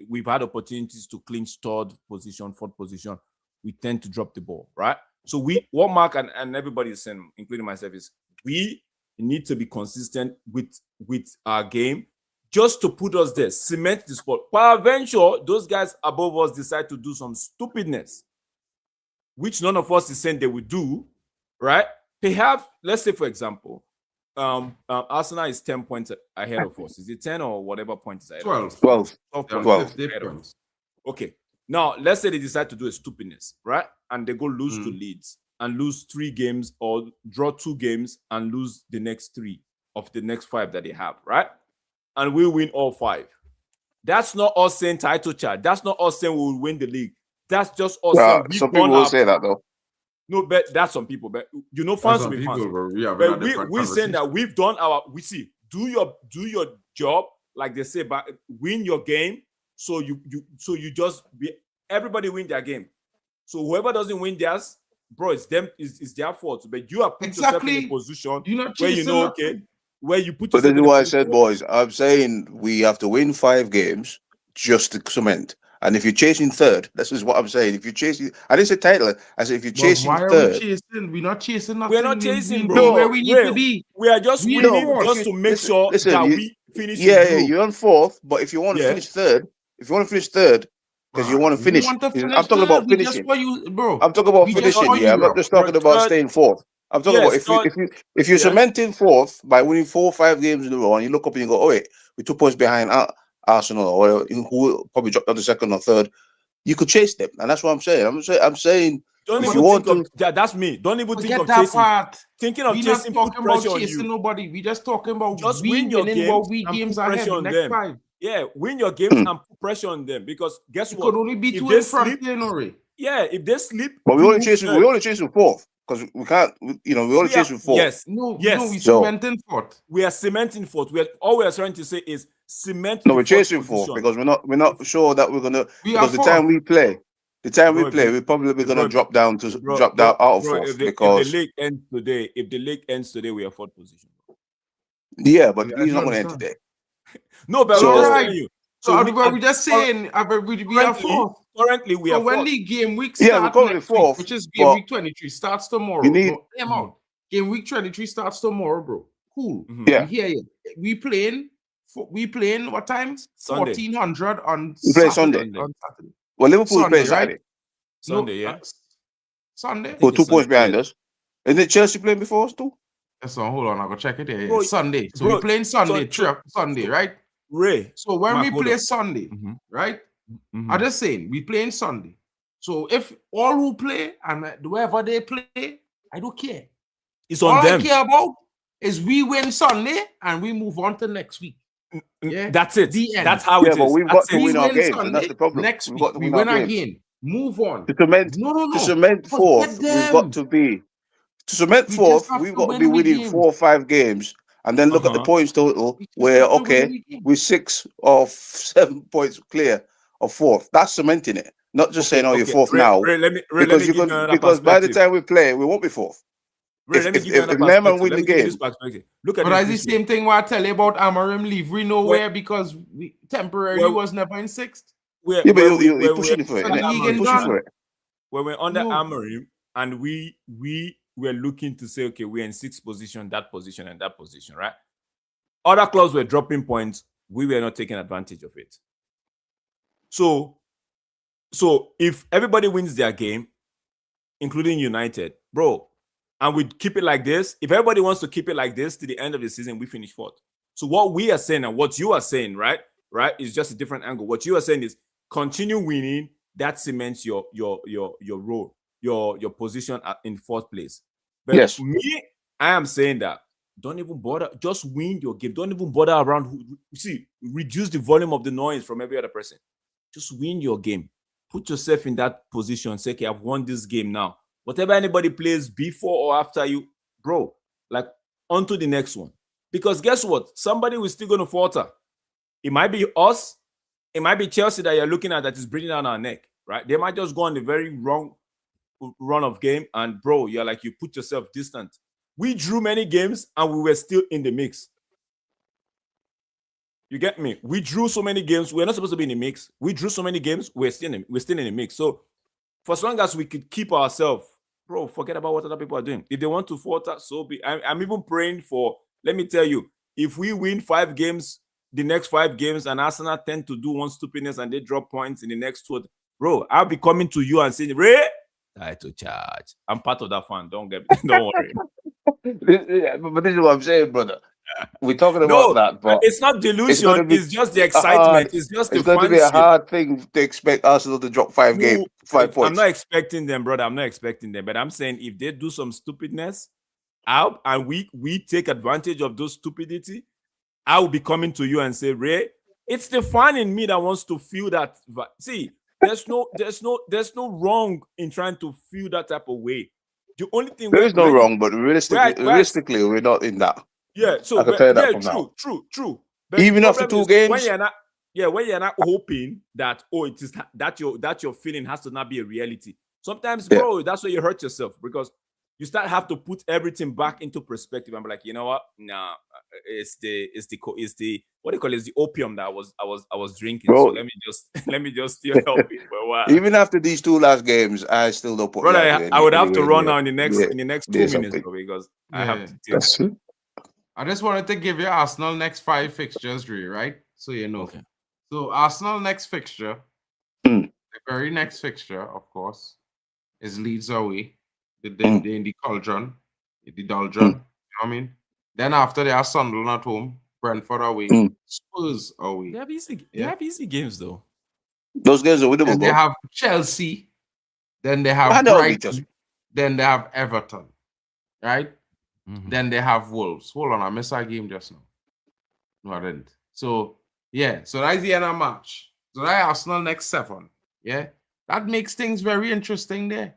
we've had opportunities to clinch 3rd position, 4th position. We tend to drop the ball, right? So what Mark and everybody is saying, including myself, is we need to be consistent with our game just to put us there, cement the spot. But eventually, those guys above us decide to do some stupidness, which none of us is saying they will do, right? They have, let's say, for example, Arsenal is 10 points ahead of us. Is it 10 or whatever points ahead of us? 12 difference. Okay. Now, let's say they decide to do a stupidness, right? And they go lose to Leeds and lose 3 games or draw 2 games and lose the next 3 of the next 5 that they have, right? And we win all 5. That's not us saying title charge. That's not us saying we will win the league. That's just us saying some people will say that though. No, but that's some people. But you know, fans will be fans. But we're saying that we've done our. We see do your job like they say, but win your game. So you just be everybody win their game. So whoever doesn't win theirs, bro, it's their fault. But you are put yourself in a position where you know, okay, where you put yourself. But this is why I said, boys, I'm saying we have to win 5 games just to cement. And if you're chasing 3rd, this is what I'm saying. If you're chasing, I didn't say title. I said if you're chasing 3rd, we're not chasing nothing. We're not chasing, bro. Where we need to be. We are just winning just to make sure that we finish. Yeah, you're on 4th. But if you want to finish 3rd, because you want to finish. I'm talking about finishing. I'm talking about finishing. Yeah, I'm not just talking about staying 4th. I'm talking about if you're cementing 4th by winning 4 or 5 games in a row, and you look up and you go, oh wait, we're 2 points behind Arsenal or whatever, who will probably drop down to 2nd or 3rd, you could chase them, and that's what I'm saying. I'm saying don't even think of that's me. Don't even think of chasing. Part. Thinking of chasing, put pressure on you. Nobody. We just talking about just win your games and games put pressure on them. 5. Yeah, win your games and put pressure on them, because guess what? Could only be 2 in front. If they sleep, but we only chasing 4th. Because we can't, we only chasing 4th. Yes. We're cementing 4th. We are cementing 4th. All we are trying to say is cement. No, we're chasing 4th because we're not sure that we're gonna. Because the time we play, we're probably gonna drop down out of 4th. Because if the league ends today, we are 4th position. Yeah, but he's not gonna end today. No, but I'm just telling you. So we're just saying we are 4th. Currently, we are 4th. So when the game week starts, we're currently 4th, which is game week 23, starts tomorrow. Game week 23 starts tomorrow, bro. Cool. Yeah. We playing what time? Sunday. 1400 on we play Sunday. On Saturday. Well, Liverpool Sunday, plays Friday. Sunday, yeah. Sunday. Well, 2 points behind us. Isn't it Chelsea playing before us too? So hold on, I'll go check it here. Bro, It's Sunday. So bro, we're playing Sunday, Sunday, right? Ray. So when Mark, we hold play on. Sunday, Mhm. right? Mhm. I'm just saying, we playing Sunday. So if all who play and whoever they play, I don't care. It's All on I them. care about is we win Sunday and we move on to next week. Yeah, That's it. The end. That's how it but is. we've That's got to it. win our win games, and Sunday, that's the problem. next We've week got to we win our win games. again. Move on. To cement Forget fourth, we've got them. to be to cement We fourth. just have We've to got to be win the winning games. 4 or 5 games, and then look at the points total. We just Where have to win okay, the games. we're 6 or 7 points clear of fourth. That's cementing it. Not just saying, "Oh, you're fourth Ray, now," Ray, let me because you give you can. another Because by the perspective. time we play, we won't be fourth. Ray, let me give you another If Neymar perspective. win Let the me give you game, this perspective. Look at But that's the this way. same thing what I tell you about Amarim leave. We nowhere because we temporarily Well, was never in sixth. yeah, but you're pushing for it, under innit? You're Egan pushing gone. for it. when we're under No. Amarim and we were looking to say, okay, we're in 6th position, that position, and that position, right? Other clubs were dropping points. We were not taking advantage of it. So if everybody wins their game, including United, bro, and we keep it like this, if everybody wants to keep it like this to the end of the season, we finish 4th. So what we are saying and what you are saying, right, is just a different angle. What you are saying is continue winning. That cements your role, your position in 4th place. But Yes. me, I am saying that don't even bother. Just win your game. Don't even bother around. See, reduce the volume of the noise from every other person. Just win your game. Put yourself in that position. Say, okay, I've won this game now. Whatever anybody plays before or after you, bro, like on to the next one. Because guess what? Somebody was still going to falter. It might be us. It might be Chelsea that you're looking at that is breathing down our neck, right? They might just go on the very wrong run of game. And bro, you're like, you put yourself distant. We drew many games and we were still in the mix. You get me? We drew so many games. We're not supposed to be in the mix. We drew so many games. We're still in the mix. So for as long as we could keep ourselves, bro, forget about what other people are doing. If they want to falter, so be. I'm even praying for, let me tell you, if we win 5 games, the next 5 games, and Arsenal tend to do one stupidness and they drop points in the next 2, bro, I'll be coming to you and saying, Ray, title charge. I'm part of that fan. Don't worry. But this is what I'm saying, brother. We're talking about that, but it's not delusion. It's just the excitement. It's just it's the going to be a fancy. hard thing to expect Arsenal to drop 5 points. I'm not expecting them, brother. I'm not expecting them. But I'm saying if they do some stupidness out and we take advantage of those stupidity, I will be coming to you and say, Ray, it's the fan in me that wants to feel that. See, there's no wrong in trying to feel that type of way. The only thing there is no wrong, but realistically, we're not in that. Yeah, so I can tell you that from now. True. But even after 2 games, when you're not hoping that it is that your feeling has to not be a reality. Sometimes, bro, that's where you hurt yourself because you have to put everything back into perspective and be like, you know what? Nah, it's the what do you call it? It's the opium that I was drinking. Bro, so let me just still help it for a while. Even after these 2 last games, I still don't put. Brother, I would have to run now in the next 2 minutes, bro, because I have to take. I just wanted to give you Arsenal next 5 fixtures, right? So you know. Okay. So Arsenal next fixture, the very next fixture, of course, is Leeds away. In the cauldron, the doldrum. You know what I mean? Then after they are Sunderland at home, Brentford away, Spurs away. They have easy games though. Those games are winnable. Then they have Chelsea. Then they have Brighton. Then they have Everton. Right? Then they have Wolves. Hold on, I missed our game just now. No, I didn't. So, yeah. So that's the end of March. So that's Arsenal next 7. Yeah? That makes things very interesting there.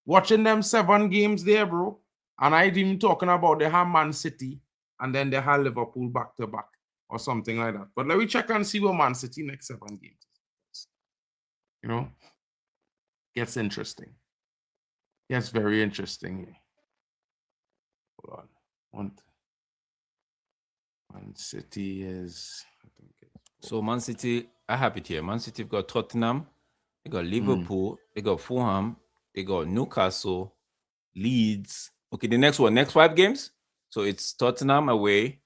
Watching them 7 games there, bro. And I ain't even talking about they have Man City and then they have Liverpool back-to-back or something like that. But let me check and see what Man City next 7 games. You know? Gets interesting. Gets very interesting here. Hold on. Man City is... So Man City, I have it here. Man City have got Tottenham, they got Liverpool, they got Fulham, they got Newcastle, Leeds. Okay, the next 5 games. So it's Tottenham away.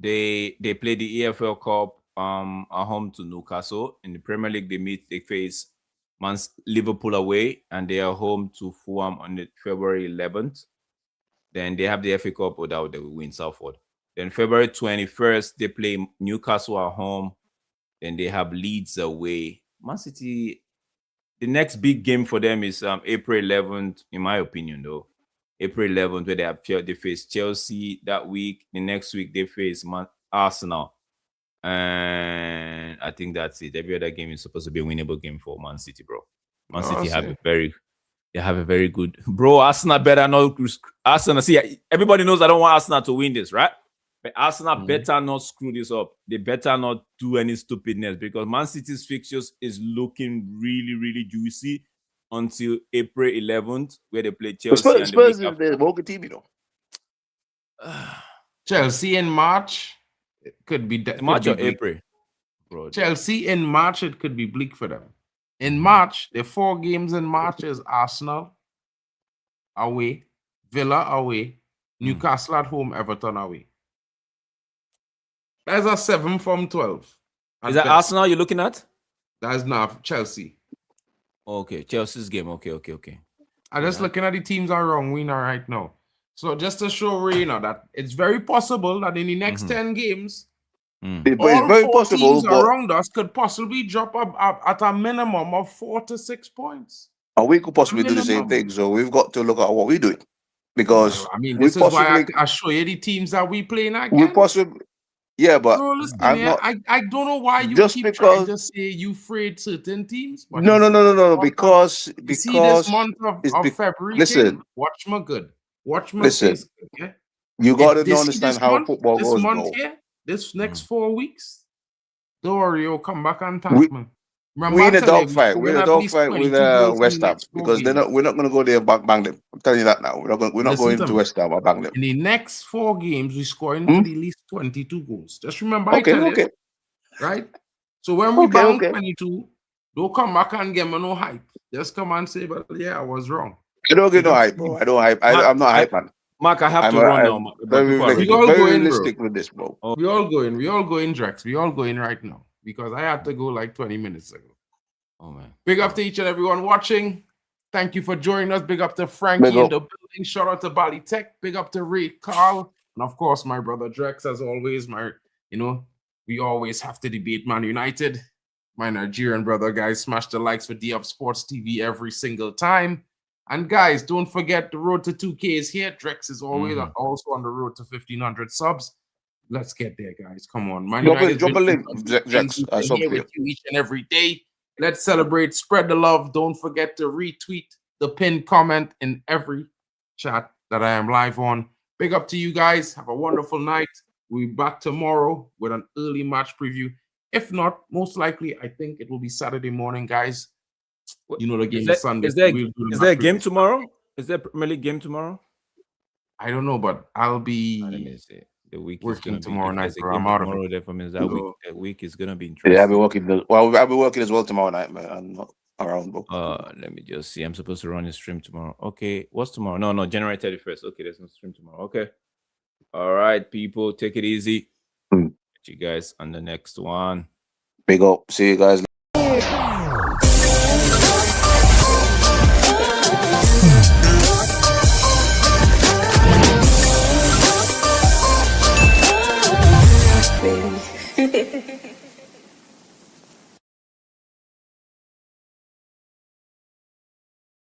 They play the EFL Cup at home to Newcastle. In the Premier League, they face Liverpool away, and they are home to Fulham on the February 11th. Then they have the FA Cup, or that they will win Salford. Then February 21st, they play Newcastle at home. Then they have Leeds away. Man City, the next big game for them is April 11th, in my opinion, though. April 11th, where they face Chelsea that week. The next week, they face Arsenal. And I think that's it. Every other game is supposed to be a winnable game for Man City, bro. Man City have a very good, bro. Arsenal better not. Arsenal, see, everybody knows I don't want Arsenal to win this, right? But Arsenal better not screw this up. They better not do any stupidness, because Man City's fixtures is looking really, really juicy until April 11th, where they play Chelsea. Spurs is the Morgan team, you know. Chelsea in March, it could be March or April, bro. Chelsea in March, it could be bleak for them. In March, the 4 games in March is Arsenal away, Villa away, Newcastle at home, Everton away. That's a 7 from 12. Is that Arsenal you're looking at? That's not Chelsea. Okay, Chelsea's game. Okay. I'm just looking at the teams are wrong winner right now. So just to show Reina that it's very possible that in the next 10 games, It's very possible, teams but around us could possibly drop up at a minimum of 4 to 6 points. and we could possibly do the same thing. So we've got to look at what we're doing, because Well, I mean, this is why I show you the teams that we playing against. we possibly, yeah, but Bro, listen, I'm man, not. I don't know why you Just keep trying because- to say you afraid certain teams. But No, because you see this month it's of be- February. listen. King, watch my good. Watch my Listen. face. Okay? you got to If this- understand this how month- football this goes, month bro. here, this next 4 weeks, don't worry, you'll come back and thank We- me. We're in a dogfight. We're in a at least dogfight with 22 goals in West the Ham, next 4 because games. we're not going to go there and bang them. I'm telling you that now. We're not Listen going to to me. West Ham and bang them. In the next 4 games, we're scoring for at least 22 goals. Just remember, I Okay, tell you, okay. right? So when we Okay, bang okay. 22, don't come back and give me no hype. Just come and say, but yeah, I was wrong. I don't get no hype, bro. I don't hype. I'm not hype, man. Mark, I have I'm to run now. But very people are ready. We all go in, bro. realistic with this, bro. We all going, Drex. We all going right now because I had to go like 20 minutes ago. Oh man. Big up to each and everyone watching. Thank you for joining us. Big up to Frankie Big in up. the building. Shout out to Bali Tech. Big up to Ray Carl. And of course, my brother Drex, as always. We always have to debate Man United. My Nigerian brother, guys, smash the likes for D Up Sports TV every single time. And guys, don't forget the road to 2K is here. Drex is always also on the road to 1,500 subs. Let's get there, guys. Come on. Man Drop United's a been link, doing Drex. I We're sub here for you. with you each and every day. Let's celebrate, spread the love. Don't forget to retweet the pinned comment in every chat that I am live on. Big up to you guys. Have a wonderful night. We'll be back tomorrow with an early match preview. If not, most likely, I think it will be Saturday morning, guys. You know the game is Sunday. Is there, We'll do the is there a match game preview. tomorrow? Is there a Premier League game tomorrow? I don't know, but I'll Let me be see. The week working is gonna tomorrow be, night, if there's a bro. game I'm out of tomorrow, it. that means that So- week is gonna be interesting. Yeah, I'll be working. I'll be working as well tomorrow night, man. I'm not around, bro. Let me just see. I'm supposed to run a stream tomorrow. Okay, what's tomorrow? No, January 31st. Okay, there's no stream tomorrow. Okay. All right, people, take it easy. Mm. Catch you guys on the next one. Big up. See you guys. Baby.